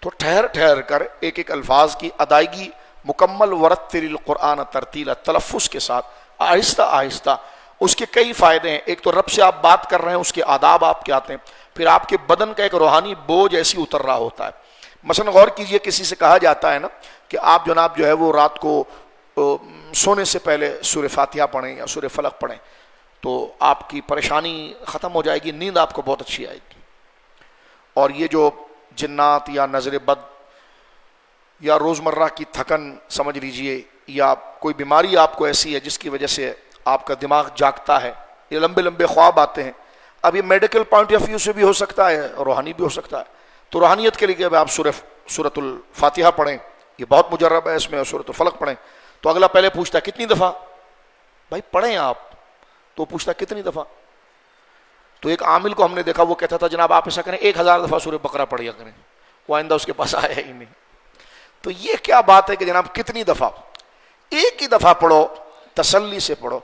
تو ٹھہر ٹھہر کر ایک ایک الفاظ کی ادائیگی مکمل، ورتل القرآن ترتیلا، تلفظ کے ساتھ آہستہ آہستہ۔ اس کے کئی فائدے ہیں، ایک تو رب سے آپ بات کر رہے ہیں، اس کے آداب آپ کے آتے ہیں، پھر آپ کے بدن کا ایک روحانی بوجھ ایسی اتر رہا ہوتا ہے۔ مثلا غور کیجئے، کسی سے کہا جاتا ہے نا کہ آپ جناب جو ہے وہ رات کو سونے سے پہلے سورہ فاتحہ پڑھیں یا سورہ فلق پڑھیں تو آپ کی پریشانی ختم ہو جائے گی، نیند آپ کو بہت اچھی آئے گی، اور یہ جو جنات یا نظر بد یا روزمرہ کی تھکن سمجھ لیجئے، یا کوئی بیماری آپ کو ایسی ہے جس کی وجہ سے آپ کا دماغ جاگتا ہے، یہ لمبے لمبے خواب آتے ہیں. اب یہ میڈیکل پوائنٹ آف ویو سے بھی ہو سکتا ہے اور روحانی بھی ہو سکتا ہے. تو روحانیت کے لیے آپ سورۃ الفاتحہ پڑھیں، یہ بہت مجرب ہے، اس میں سورۃ الفلق پڑھیں. تو اگلا پہلے پوچھتا ہے کتنی دفعہ، بھائی پڑھیں آپ، تو پوچھتا ہے کتنی دفعہ. تو ایک عامل کو ہم نے دیکھا، وہ کہتا تھا جناب آپ ایسا کریں 1000 دفعہ سورہ بقرہ پڑھیا کریں، وہ آئندہ اس کے پاس آیا ہی نہیں. تو یہ کیا بات ہے کہ جناب کتنی دفعہ؟ ایک ہی دفعہ پڑھو، تسلی سے پڑھو.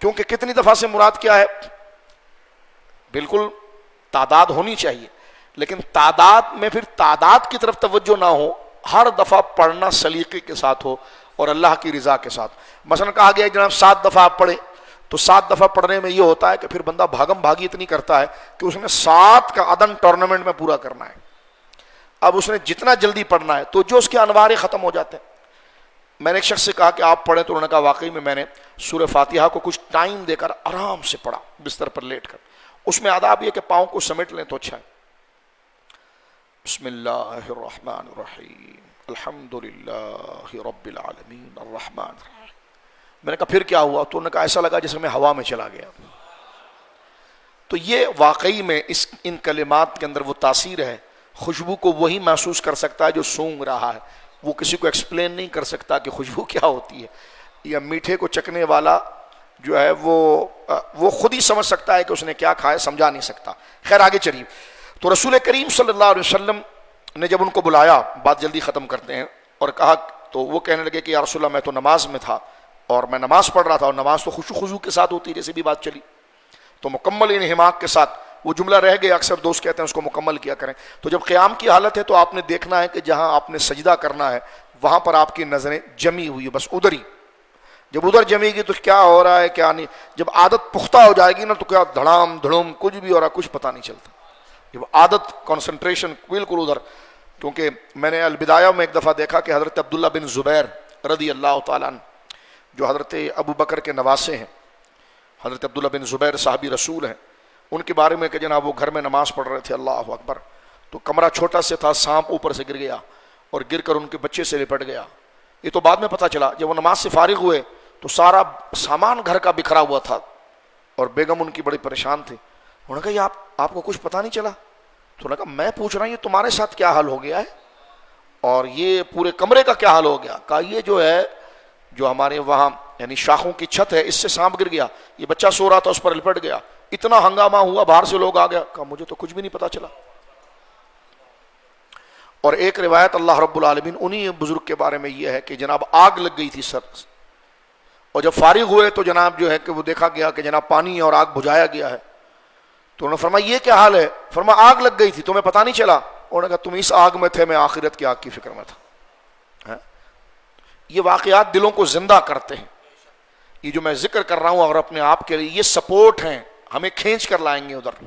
کیونکہ کتنی دفعہ سے مراد کیا ہے؟ بالکل تعداد ہونی چاہیے، لیکن تعداد میں پھر تعداد کی طرف توجہ نہ ہو، ہر دفعہ پڑھنا سلیقے کے ساتھ ہو اور اللہ کی رضا کے ساتھ. مثلا کہا گیا جناب 7 دفعہ آپ پڑھیں، تو 7 دفعہ پڑھنے میں یہ ہوتا ہے کہ پھر بندہ بھاگم بھاگی اتنی کرتا ہے کہ اس نے 7 کا عدن ٹورنامنٹ میں پورا کرنا ہے. اب اس نے جتنا جلدی پڑھنا ہے تو جو اس کے انوار ختم ہو جاتے ہیں. میں نے ایک شخص سے کہا کہ آپ پڑھیں، تو انہوں نے کہا واقعی میں نے سورہ فاتحہ کو کچھ ٹائم دے کر آرام سے پڑھا، بستر پر لیٹ کر. اس میں آداب یہ کہ پاؤں کو سمیٹ لیں تو اچھا ہے. بسم اللہ الرحمن الرحیم الحمد للہ رب العالمین الرحمن الرحیم. میں نے کہا پھر کیا ہوا؟ تو انہوں نے کہا ایسا لگا جیسے میں ہوا میں چلا گیا. تو یہ واقعی میں ان کلمات کے اندر وہ تاثیر ہے. خوشبو کو وہی محسوس کر سکتا ہے جو سونگ رہا ہے، وہ کسی کو ایکسپلین نہیں کر سکتا کہ خوشبو کیا ہوتی ہے. یا میٹھے کو چکھنے والا جو ہے وہ خود ہی سمجھ سکتا ہے کہ اس نے کیا کھایا، سمجھا نہیں سکتا. خیر آگے چلیے. تو رسول کریم صلی اللہ علیہ وسلم نے جب ان کو بلایا، بات جلدی ختم کرتے ہیں، اور کہا، تو وہ کہنے لگے کہ یا رسول اللہ میں تو نماز میں تھا اور میں نماز پڑھ رہا تھا، اور نماز تو خشوع خضوع کے ساتھ ہوتی ہے جیسے بھی بات چلی. تو مکمل انہماک کے ساتھ وہ جملہ رہ گیا، اکثر دوست کہتے ہیں اس کو مکمل کیا کریں. تو جب قیام کی حالت ہے تو آپ نے دیکھنا ہے کہ جہاں آپ نے سجدہ کرنا ہے وہاں پر آپ کی نظریں جمی ہوئی ہے، بس ادھر ہی. جب ادھر جمے گی تو کیا ہو رہا ہے کیا نہیں، جب عادت پختہ ہو جائے گی نا تو کیا دھڑام دھڑوم کچھ بھی ہو رہا، کچھ پتہ نہیں چلتا. جب عادت کنسنٹریشن بالکل ادھر. کیونکہ میں نے البدایہ میں ایک دفعہ دیکھا کہ حضرت عبداللہ بن زبیر رضی اللہ تعالیٰ عنہ، جو حضرت ابو بکر کے نواسے ہیں، حضرت عبداللہ بن زبیر صحابی رسول ہیں، ان کے بارے میں کہ جناب وہ گھر میں نماز پڑھ رہے تھے، اللہ اکبر، تو کمرہ چھوٹا سے تھا، سانپ اوپر سے گر گیا اور گر کر ان کے بچے سے لپٹ گیا. یہ تو بعد میں پتہ چلا. جب وہ نماز سے فارغ ہوئے تو سارا سامان گھر کا بکھرا ہوا تھا اور بیگم ان کی بڑی پریشان تھی. انہوں نے کہا یہ آپ کو کچھ پتہ نہیں چلا؟ تو انہوں نے کہا میں پوچھ رہا ہوں یہ تمہارے ساتھ کیا حال ہو گیا ہے اور یہ پورے کمرے کا کیا حال ہو گیا؟ کہا یہ جو ہے جو ہمارے وہاں یعنی شاخوں کی چھت ہے، اس سے سانپ گر گیا، یہ بچہ سو رہا تھا اس پر لپٹ گیا، اتنا ہنگامہ ہوا، باہر سے لوگ آ گیا. کہا مجھے تو کچھ بھی نہیں پتا چلا. اور ایک روایت اللہ رب العالمین انہی بزرگ کے بارے میں یہ ہے کہ جناب آگ لگ گئی تھی سر، اور جب فارغ ہوئے تو جناب جو ہے کہ وہ دیکھا گیا کہ جناب پانی ہے اور آگ بجھایا گیا ہے. تو انہوں نے فرمایا یہ کیا حال ہے؟ فرمایا آگ لگ گئی تھی، تمہیں پتا نہیں چلا؟ انہوں نے کہا تم اس آگ میں تھے، میں آخرت کی آگ کی فکر میں تھا. یہ واقعات دلوں کو زندہ کرتے ہیں. یہ جو میں ذکر کر رہا ہوں اور اپنے آپ کے لیے یہ سپورٹ ہیں، ہمیں کھینچ کر لائیں گے ادھر.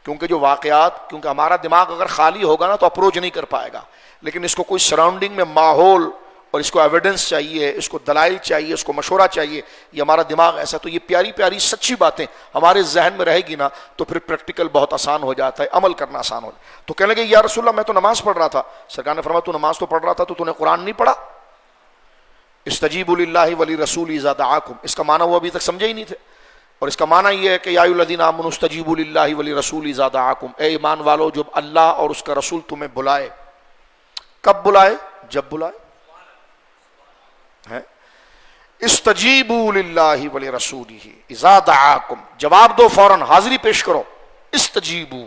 کیونکہ جو واقعات، کیونکہ ہمارا دماغ اگر خالی ہوگا نا تو اپروچ نہیں کر پائے گا، لیکن اس کو کوئی سراؤنڈنگ میں ماحول اور اس کو ایویڈنس چاہیے، اس کو دلائل چاہیے، اس کو مشورہ چاہیے. یہ ہمارا دماغ ایسا، تو یہ پیاری پیاری سچی باتیں ہمارے ذہن میں رہے گی نا تو پھر پریکٹیکل بہت آسان ہو جاتا ہے، عمل کرنا آسان ہو جاتا ہے. تو کہنے لگے یا رسول اللہ میں تو نماز پڑھ رہا تھا. سرکار نے فرمایا تو نماز تو پڑھ رہا تھا تو نے قرآن نہیں پڑھا؟ استجیبوا للہ وللرسول اذا دعاکم، اس کا معنی وہ ابھی تک سمجھے ہی نہیں تھے. اور اس کا معنی یہ ہے کہ یا ایھا الذین آمنوا استجیبوا للہ وللرسول اذا دعاکم، اے ایمان والو جب اللہ اور اس کا رسول تمہیں بلائے. کب بلائے؟ جب بلائے. استجیبوا للہ ولرسولہ اذا دعاکم، جواب دو فوراً، حاضری پیش کرو. استجیبوا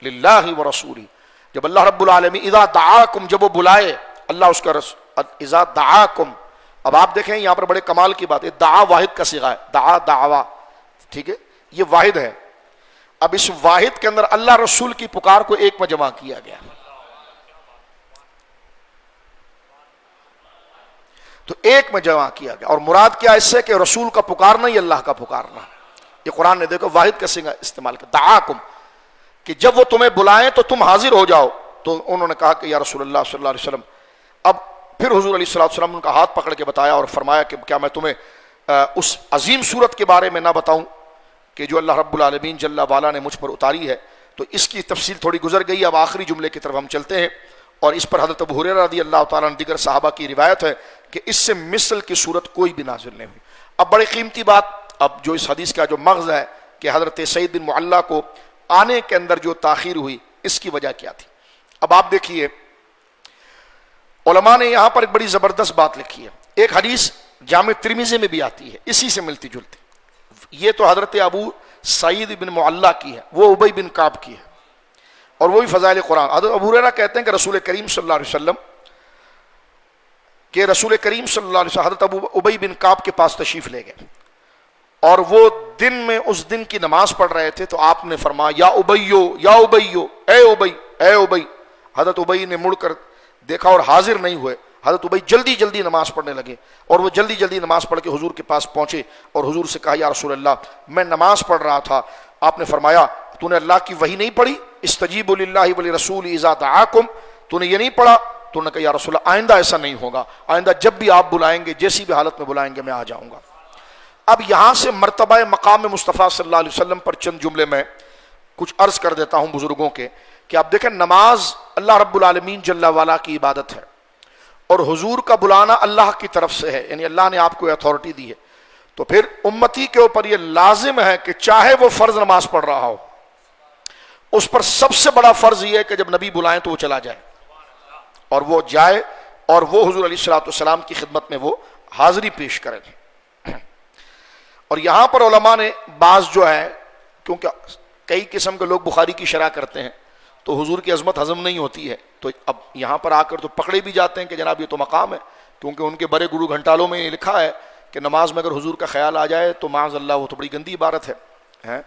للہ ورسولہ، جب اللہ رب العالمین اذا دعاکم، جب وہ بلائے اللہ اس کا رسول، اذا دعاکم. اب آپ دیکھیں یہاں پر بڑے کمال کی بات ہے، دعا واحد کا صیغہ ہے، دعا دعوا، ٹھیک ہے، یہ واحد ہے. اب اس واحد کے اندر اللہ رسول کی پکار کو ایک میں جمع کیا گیا. تو ایک میں جمع کیا گیا، اور مراد کیا اس سے کہ رسول کا پکارنا ہی اللہ کا پکارنا. یہ قرآن نے دیکھو واحد کا صیغہ استعمال کیا، دعاکم، کہ جب وہ تمہیں بلائیں تو تم حاضر ہو جاؤ. تو انہوں نے کہا کہ یا رسول اللہ صلی اللہ علیہ وسلم. اب پھر حضور علیہ الصلوۃ والسلام نے ان کا ہاتھ پکڑ کے بتایا اور فرمایا کہ کیا میں تمہیں اس عظیم صورت کے بارے میں نہ بتاؤں کہ جو اللہ رب العالمین جل وعلا نے مجھ پر اتاری ہے. تو اس کی تفصیل تھوڑی گزر گئی. اب آخری جملے کی طرف ہم چلتے ہیں، اور اس پر حضرت ابو ہریرہ رضی اللہ تعالیٰ عنہ دیگر صحابہ کی روایت ہے کہ اس سے مثل کی صورت کوئی بھی نازل نہیں ہوئی. اب بڑی قیمتی بات، اب جو اس حدیث کا جو مغز ہے کہ حضرت سعید بن معلّہ کو آنے کے اندر جو تاخیر ہوئی اس کی وجہ کیا تھی. اب آپ دیکھیے علماء نے یہاں پر ایک بڑی زبردست بات لکھی ہے. ایک حدیث جامع ترمذی میں بھی آتی ہے اسی سے ملتی جلتی. یہ تو حضرت ابو سعید بن معلّہ کی ہے، وہ ابی بن کعب کی ہے، اور وہی فضائل قرآن. حضرت ابو ہریرہ کہتے ہیں کہ رسول کریم صلی اللہ علیہ وسلم حضرت ابی بن کعب کے پاس تشریف لے گئے، اور وہ دن میں اس دن کی نماز پڑھ رہے تھے. تو آپ نے فرمایا یا ابیو یا ابیو، اے ابی اے ابی. حضرت ابی نے مڑ کر دیکھا اور حاضر نہیں ہوئے. حضرت ابی جلدی جلدی نماز پڑھنے لگے، اور وہ جلدی جلدی نماز پڑھ کے حضور کے پاس پہنچے اور حضور سے کہا یا رسول اللہ میں نماز پڑھ رہا تھا. آپ نے فرمایا تو نے اللہ کی وحی نہیں پڑھی؟ استجیبوا للہ ولرسول اذا دعاکم. تو نے یہ نہیں پڑھا؟ تو نے کہا یا رسول اللہ آئندہ ایسا نہیں ہوگا، آئندہ جب بھی آپ بلائیں گے جیسی بھی حالت میں بلائیں گے میں آ جاؤں گا. اب یہاں سے مرتبہ مقام مصطفیٰ صلی اللہ علیہ وسلم پر چند جملے میں کچھ عرض کر دیتا ہوں بزرگوں کے کہ آپ دیکھیں نماز اللہ رب العالمین جل وعلا کی عبادت ہے، اور حضور کا بلانا اللہ کی طرف سے ہے، یعنی اللہ نے آپ کو اتھارٹی دی ہے. تو پھر امتی کے اوپر یہ لازم ہے کہ چاہے وہ فرض نماز پڑھ رہا ہو، اس پر سب سے بڑا فرض یہ ہے کہ جب نبی بلائیں تو وہ چلا جائے، اور وہ جائے اور وہ حضور علیہ الصلوۃ والسلام کی خدمت میں وہ حاضری پیش کرے. اور یہاں پر علماء نے بعض جو ہے، کیونکہ کئی قسم کے لوگ بخاری کی شرح کرتے ہیں تو حضور کی عظمت ہضم نہیں ہوتی ہے، تو اب یہاں پر آ کر تو پکڑے بھی جاتے ہیں کہ جناب یہ تو مقام ہے، کیونکہ ان کے بڑے گرو گھنٹالوں میں یہ لکھا ہے کہ نماز میں اگر حضور کا خیال آ جائے تو معاذ اللہ وہ تو بڑی گندی عبارت ہے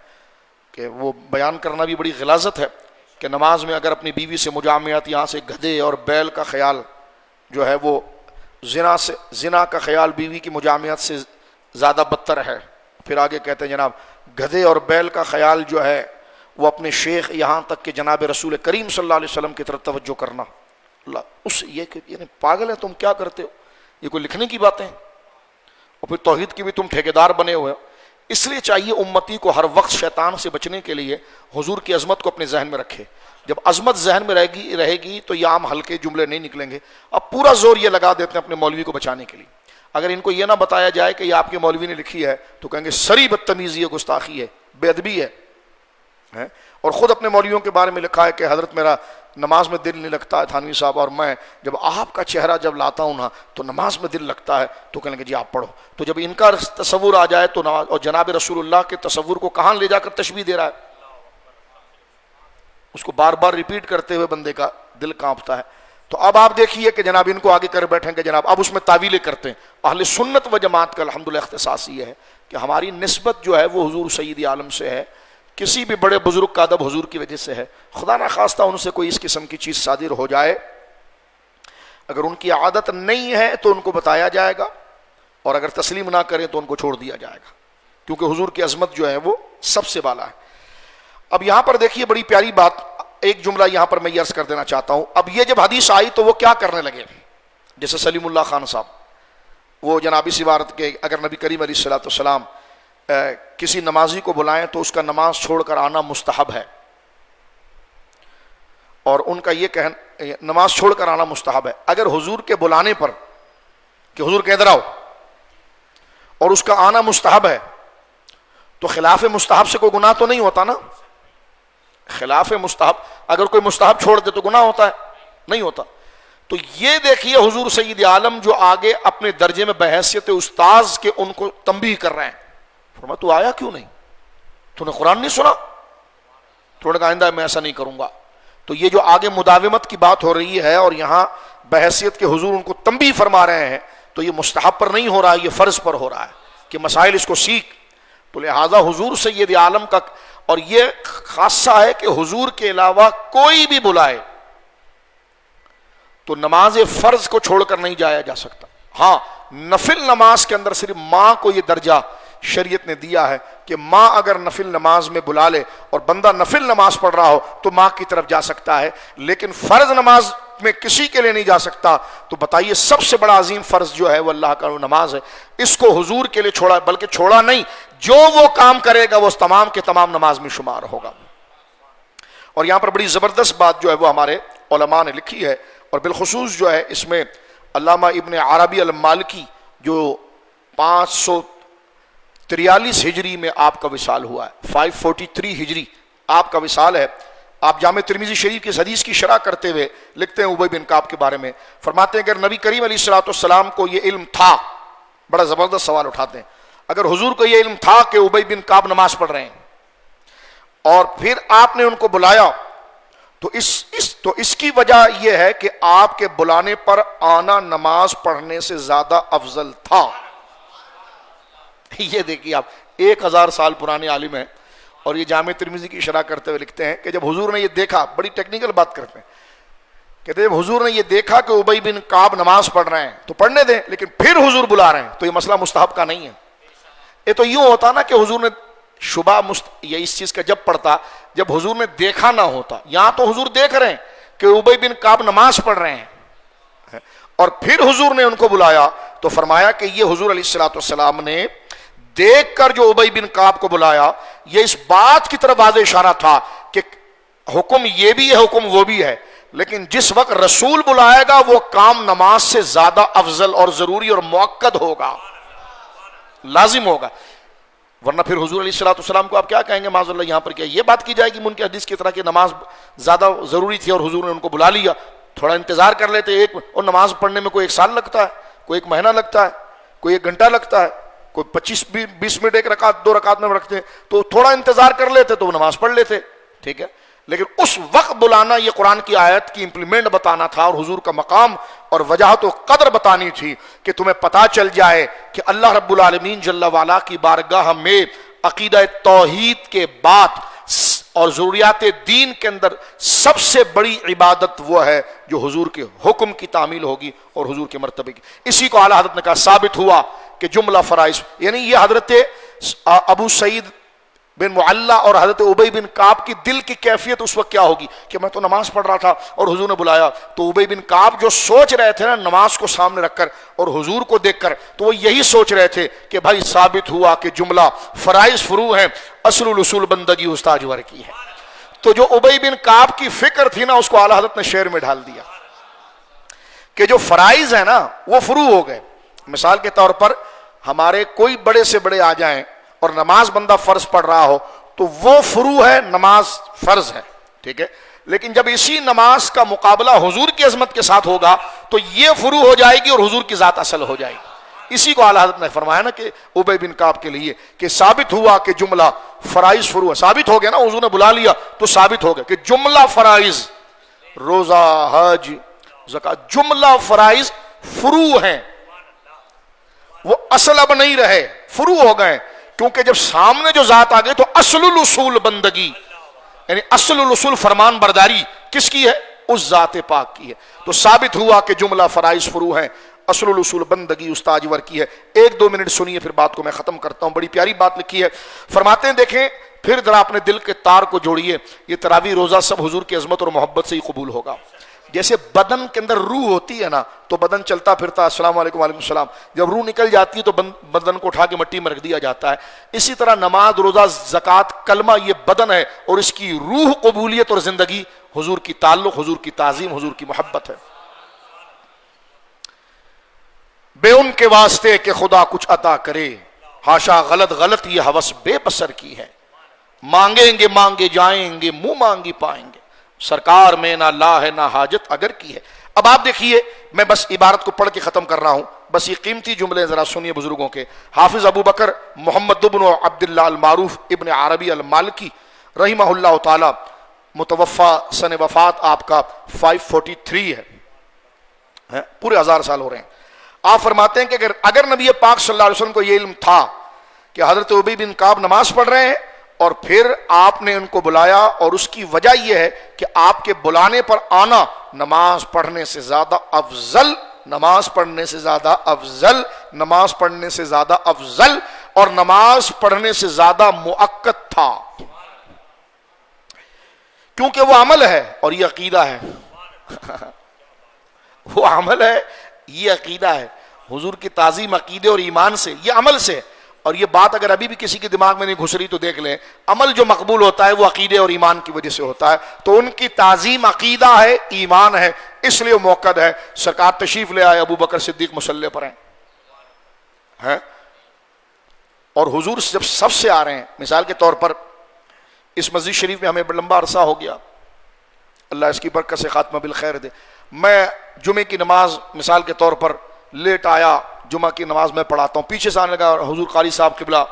کہ وہ بیان کرنا بھی بڑی غلاظت ہے کہ نماز میں اگر اپنی بیوی سے مجامعت، یہاں سے گدھے اور بیل کا خیال جو ہے وہ زنا کا خیال بیوی کی مجامعت سے زیادہ بدتر ہے. پھر آگے کہتے ہیں جناب گدھے اور بیل کا خیال جو ہے وہ اپنے شیخ یہاں تک کہ جناب رسول کریم صلی اللہ علیہ وسلم کی طرف توجہ کرنا. اللہ اس یہ کہ یعنی پاگل ہیں تم، کیا کرتے ہو؟ یہ کوئی لکھنے کی باتیں ہیں؟ اور پھر توحید کی بھی تم ٹھیکیدار بنے ہوئے ہو. اس لیے چاہیے امتی کو ہر وقت شیطان سے بچنے کے لیے حضور کی عظمت کو اپنے ذہن میں رکھے. جب عظمت ذہن میں رہے گی تو یہ عام ہلکے جملے نہیں نکلیں گے. اب پورا زور یہ لگا دیتے ہیں اپنے مولوی کو بچانے کے لیے. اگر ان کو یہ نہ بتایا جائے کہ یہ آپ کے مولوی نے لکھی ہے تو کہیں گے سری بدتمیزی ہے، گستاخی ہے، بے ادبی ہے. اور خود اپنے مولویوں کے بارے میں لکھا ہے کہ حضرت میرا نماز میں دل نہیں لگتا ہے تھانوی صاحب، اور میں جب آپ کا چہرہ جب لاتا ہوں نا تو نماز میں دل لگتا ہے. تو کہیں گے جی آپ پڑھو. تو جب ان کا تصور آ جائے تو نماز، اور جناب رسول اللہ کے تصور کو کہاں لے جا کر تشبیہ دے رہا ہے، اس کو بار بار ریپیٹ کرتے ہوئے بندے کا دل کانپتا ہے. تو اب آپ دیکھیے کہ جناب ان کو آگے کر بیٹھیں کہ جناب اب اس میں تعویلیں کرتے ہیں. اہل سنت و جماعت کا الحمدللہ اختصاص یہ ہے کہ ہماری نسبت جو ہے وہ حضور سید عالم سے ہے. کسی بھی بڑے بزرگ کا ادب حضور کی وجہ سے ہے. خدا نخواستہ ان سے کوئی اس قسم کی چیز صادر ہو جائے، اگر ان کی عادت نہیں ہے تو ان کو بتایا جائے گا، اور اگر تسلیم نہ کریں تو ان کو چھوڑ دیا جائے گا، کیونکہ حضور کی عظمت جو ہے وہ سب سے بالا ہے. اب یہاں پر دیکھیے بڑی پیاری بات، ایک جملہ یہاں پر میں عرض کر دینا چاہتا ہوں. اب یہ جب حدیث آئی تو وہ کیا کرنے لگے، جیسے سلیم اللہ خان صاحب وہ جناب اس عبارت کے اگر نبی کریم علیہ الصلوۃ والسلام کسی نمازی کو بلائیں تو اس کا نماز چھوڑ کر آنا مستحب ہے، اور ان کا یہ کہنا نماز چھوڑ کر آنا مستحب ہے. اگر حضور کے بلانے پر کہ حضور کے ادھر آؤ اور اس کا آنا مستحب ہے تو خلاف مستحب سے کوئی گناہ تو نہیں ہوتا نا. خلاف مستحب اگر کوئی مستحب چھوڑ دے تو گناہ ہوتا ہے؟ نہیں ہوتا. تو یہ دیکھیے حضور سید عالم جو آگے اپنے درجے میں بحیثیت استاذ کے ان کو تنبیہ کر رہے ہیں. فرمایا تو آیا کیوں نہیں؟ تو نے قرآن نہیں سنا؟ تو نے کہا آئندہ میں ایسا نہیں کروں گا. تو یہ جو آگے مداومت کی بات ہو رہی ہے اور یہاں بحیثیت کے حضور ان کو تنبیہ فرما رہے ہیں، تو یہ مستحب پر نہیں ہو رہا ہے، یہ فرض پر ہو رہا ہے کہ مسائل اس کو سیکھ. تو لہٰذا حضور سید عالم کا، اور یہ خاصہ ہے کہ حضور کے علاوہ کوئی بھی بلائے تو نماز فرض کو چھوڑ کر نہیں جایا جا سکتا. ہاں نفل نماز کے اندر صرف ماں کو یہ درجہ شریعت نے دیا ہے کہ ماں اگر نفل نماز میں بلا لے اور بندہ نفل نماز پڑھ رہا ہو تو ماں کی طرف جا سکتا ہے، لیکن فرض نماز میں کسی کے لیے نہیں جا سکتا. تو بتائیے سب سے بڑا عظیم فرض جو ہے وہ اللہ کا نماز ہے، اس کو حضور کے لیے چھوڑا، بلکہ چھوڑا نہیں، جو وہ کام کرے گا وہ تمام کے تمام نماز میں شمار ہوگا. اور یہاں پر بڑی زبردست بات جو ہے وہ ہمارے علماء نے لکھی ہے، اور بالخصوص جو ہے اس میں علامہ ابن عربی المالکی جو 43 ہجری میں آپ کا وصال ہوا ہے، 543 ہجری آپ کا وصال ہے۔ آپ جامع ترمذی شریف کی اس حدیث کی شرح کرتے ہوئے لکھتے ہیں ابی بن کعب کے بارے میں، فرماتے ہیں اگر نبی کریم علیہ الصلوۃ والسلام کو یہ علم تھا، بڑا زبردست سوال اٹھاتے ہیں، اگر حضور کو یہ علم تھا کہ ابی بن کعب نماز پڑھ رہے ہیں اور پھر آپ نے ان کو بلایا، تو اس کی وجہ یہ ہے کہ آپ کے بلانے پر آنا نماز پڑھنے سے زیادہ افضل تھا۔ یہ دیکھیے آپ، 1000 سال پرانے عالم ہیں اور یہ جامع ترمذی کی شرح کرتے ہوئے لکھتے ہیں کہ جب حضور نے یہ دیکھا، بڑی ٹیکنیکل بات کرتے ہیں، کہتے ہیں جب حضور نے یہ دیکھا کہ ابی بن کعب نماز پڑھ رہے ہیں تو پڑھنے دیں، لیکن پھر حضور بلا رہے ہیں تو یہ مسئلہ مستحب کا نہیں ہے۔ یہ تو یوں ہوتا نا کہ حضور نے شبہ یہ اس چیز کا جب پڑتا جب حضور نے دیکھا نہ ہوتا، یہاں تو حضور دیکھ رہے ہیں کہ ابی بن کعب نماز پڑھ رہے ہیں اور پھر حضور نے ان کو بلایا، تو فرمایا کہ یہ حضور علیہ الصلوۃ والسلام نے دیکھ کر جو ابی بن کعب کو بلایا، یہ اس بات کی طرف واضح اشارہ تھا کہ حکم یہ بھی ہے، حکم وہ بھی ہے، لیکن جس وقت رسول بلائے گا وہ کام نماز سے زیادہ افضل اور ضروری اور مؤکد ہوگا، لازم ہوگا۔ ورنہ پھر حضور علیہ الصلوۃ والسلام کو آپ کیا کہیں گے معاذ اللہ، یہاں پر کیا یہ بات کی جائے گی ان کی حدیث کی طرح کہ نماز زیادہ ضروری تھی اور حضور نے ان کو بلا لیا، تھوڑا انتظار کر لیتے، اور نماز پڑھنے میں کوئی 1 سال لگتا ہے، کوئی 1 مہینہ لگتا ہے، کوئی 1 گھنٹہ لگتا ہے، کوئی 25-20 منٹ 1 رکعت 2 رکعت میں رکھتے ہیں، تو تھوڑا انتظار کر لیتے تو وہ نماز پڑھ لیتے، ٹھیک ہے۔ لیکن اس وقت بلانا یہ قرآن کی آیت کی امپلیمنٹ بتانا تھا اور حضور کا مقام اور وجاہت و قدر بتانی تھی کہ تمہیں پتا چل جائے کہ اللہ رب العالمین جل وعلا کی بارگاہ میں عقیدہ توحید کے بعد اور ضروریات دین کے اندر سب سے بڑی عبادت وہ ہے جو حضور کے حکم کی تعمیل ہوگی اور حضور کے مرتبے کی۔ اسی کو اعلیٰ حضرت نے کہا ثابت ہوا کہ جملہ فرائض، یعنی یہ حضرت ابو سعید بن معلہ اور حضرت ابی بن کعب کی دل کی کیفیت اس وقت کیا ہوگی کہ میں تو نماز پڑھ رہا تھا اور حضور نے بلایا، تو ابی بن کعب جو سوچ رہے تھے نا نماز کو سامنے رکھ کر اور حضور کو دیکھ کر، تو وہ یہی سوچ رہے تھے کہ بھائی ثابت ہوا کہ جملہ فرائض فروع ہیں، اصل الاصول بندگی استاج ور کی ہے۔ تو جو ابی بن کعب کی فکر تھی نا اس کو اعلیٰ حضرت نے شعر میں ڈھال دیا کہ جو فرائض ہیں نا وہ فروع ہو گئے۔ مثال کے طور پر ہمارے کوئی بڑے سے بڑے آ جائیں اور نماز بندہ فرض پڑھ رہا ہو تو وہ فروع ہے، نماز فرض ہے، ٹھیک ہے، لیکن جب اسی نماز کا مقابلہ حضور کی عظمت کے ساتھ ہوگا تو یہ فروع ہو جائے گی اور حضور کی ذات اصل ہو جائے گی۔ اسی کو اعلیٰ حضرت نے فرمایا نا کہ ابی بن کعب کے لیے کہ ثابت ہوا کہ جملہ فرائض فروع ہے، ثابت ہو گیا نا، حضور نے بلا لیا تو ثابت ہو گیا کہ جملہ فرائض، روزہ، حج، زکات، جملہ فرائض فروع ہیں، وہ اصل اب نہیں رہے، فروع ہو گئے، کیونکہ جب سامنے جو ذات آ گئی تو اصل الاصول بندگی، یعنی اصل الاصول فرمان برداری کس کی ہے؟ اس ذات پاک کی ہے۔ تو ثابت ہوا کہ جملہ فرائض فروع ہیں، اصل الاصول بندگی استاج ور کی ہے۔ 1-2 منٹ سنیے پھر بات کو میں ختم کرتا ہوں، بڑی پیاری بات لکھی ہے، فرماتے ہیں دیکھیں پھر ذرا اپنے دل کے تار کو جوڑیے، یہ تراویح روزہ سب حضور کی عظمت اور محبت سے ہی قبول ہوگا۔ جیسے بدن کے اندر روح ہوتی ہے نا تو بدن چلتا پھرتا، السلام علیکم وعلیکم السلام، جب روح نکل جاتی ہے تو بدن کو اٹھا کے مٹی میں رکھ دیا جاتا ہے۔ اسی طرح نماز، روزہ، زکوٰۃ، کلمہ یہ بدن ہے اور اس کی روح قبولیت اور زندگی حضور کی تعلق، حضور کی تعظیم، حضور کی محبت ہے۔ بے ان کے واسطے کہ خدا کچھ عطا کرے، ہاشا غلط یہ ہوس بے بسر کی ہے، مانگیں گے مانگے جائیں گے، منہ مانگی پائیں گے، سرکار میں نہ لا ہے نہ حاجت اگر کی ہے۔ اب آپ دیکھیے، میں بس عبارت کو پڑھ کے ختم کر رہا ہوں، بس یہ قیمتی جملے ذرا سنیے بزرگوں کے۔ حافظ ابو بکر محمد بن عبداللہ المعروف ابن عربی المالکی رحمہ اللہ تعالی، متوفا سن وفات آپ کا 543 ہے، پورے 1000 سال ہو رہے ہیں۔ آپ فرماتے ہیں کہ اگر نبی پاک صلی اللہ علیہ وسلم کو یہ علم تھا کہ حضرت ابی بن کعب نماز پڑھ رہے ہیں اور پھر آپ نے ان کو بلایا، اور اس کی وجہ یہ ہے کہ آپ کے بلانے پر آنا نماز پڑھنے سے زیادہ افضل، نماز پڑھنے سے زیادہ افضل، نماز پڑھنے سے زیادہ افضل اور نماز پڑھنے سے زیادہ مؤکد تھا، کیونکہ وہ عمل ہے اور یہ عقیدہ ہے۔ وہ عمل ہے، یہ عقیدہ ہے۔ حضور کی تعظیم عقیدے اور ایمان سے، یہ عمل سے۔ اور یہ بات اگر ابھی بھی کسی کے دماغ میں نہیں گھس رہی تو دیکھ لیں، عمل جو مقبول ہوتا ہے وہ عقیدے اور ایمان کی وجہ سے ہوتا ہے، تو ان کی تعظیم عقیدہ ہے، ایمان ہے، اس لیے موقد ہے۔ سرکار تشریف لے آئے، ابو بکر صدیق مصلی پر ہیں، اور حضور جب صف سے آ رہے ہیں، مثال کے طور پر اس مسجد شریف میں ہمیں لمبا عرصہ ہو گیا، اللہ اس کی برکت سے خاتمہ بالخیر دے، میں جمعے کی نماز مثال کے طور پر لیٹ آیا، جمعہ کی نماز میں پڑھاتا ہوں، پیچھے سے آنے لگا حضور قاری صاحب قبلہ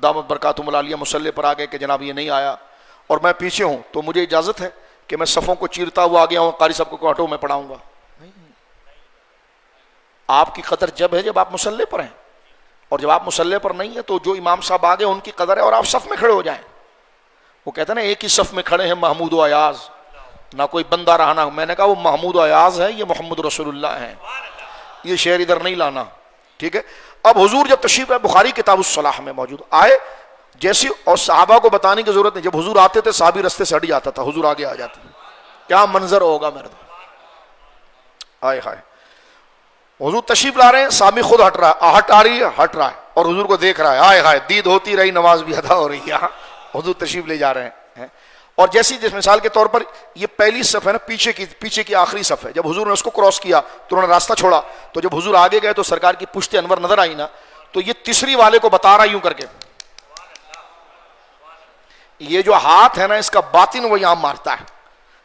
دامت برکاتہم العالیہ مصلی پر آ گئے کہ جناب یہ نہیں آیا اور میں پیچھے ہوں، تو مجھے اجازت ہے کہ میں صفوں کو چیرتا ہوا آ گیا ہوں، قاری صاحب کو ہٹو میں پڑھاؤں گا؟ نہیں، آپ کی قدر جب ہے جب آپ مصلی پر ہیں، اور جب آپ مصلی پر نہیں ہیں تو جو امام صاحب آگے ان کی قدر ہے اور آپ صف میں کھڑے ہو جائیں۔ وہ کہتے ہیں نا ایک ہی صف میں کھڑے ہیں محمود و ایاز، نہ کوئی بندہ رہا نہ، میں نے کہا وہ محمود و ایاز ہے، یہ محمد رسول اللہ ہیں، یہ شعر ادھر نہیں لانا، ٹھیک ہے۔ اب حضور جب تشریف ہے، بخاری کتاب الصلاح میں موجود، آئے جیسی، اور صحابہ کو بتانے کی ضرورت نہیں، جب حضور آتے تھے صحابی رستے سے ہٹ جاتا تھا، حضور آگے آ جاتے، کیا منظر ہوگا میرے تو، آئے ہائے، حضور تشریف لا رہے ہیں، صحابی خود ہٹ رہا ہے، ہٹ آ رہی ہے، ہٹ رہا ہے اور حضور کو دیکھ رہا ہے، آئے ہائے، دید ہوتی رہی نماز بھی ادا ہو رہی ہے، حضور تشریف لے جا رہے ہیں۔ اور جیسی جس مثال کے طور پر یہ پہلی صف ہے نا، پیچھے کی آخری صف ہے، جب حضور نے اس کو کراس کیا تو انہوں نے راستہ چھوڑا، تو جب حضور آگے گئے تو سرکار کی پشت انور نظر آئی نا، تو یہ تیسری والے کو بتا رہا یوں کر کے، یہ جو ہاتھ ہے نا اس کا باطن وہ یہاں مارتا ہے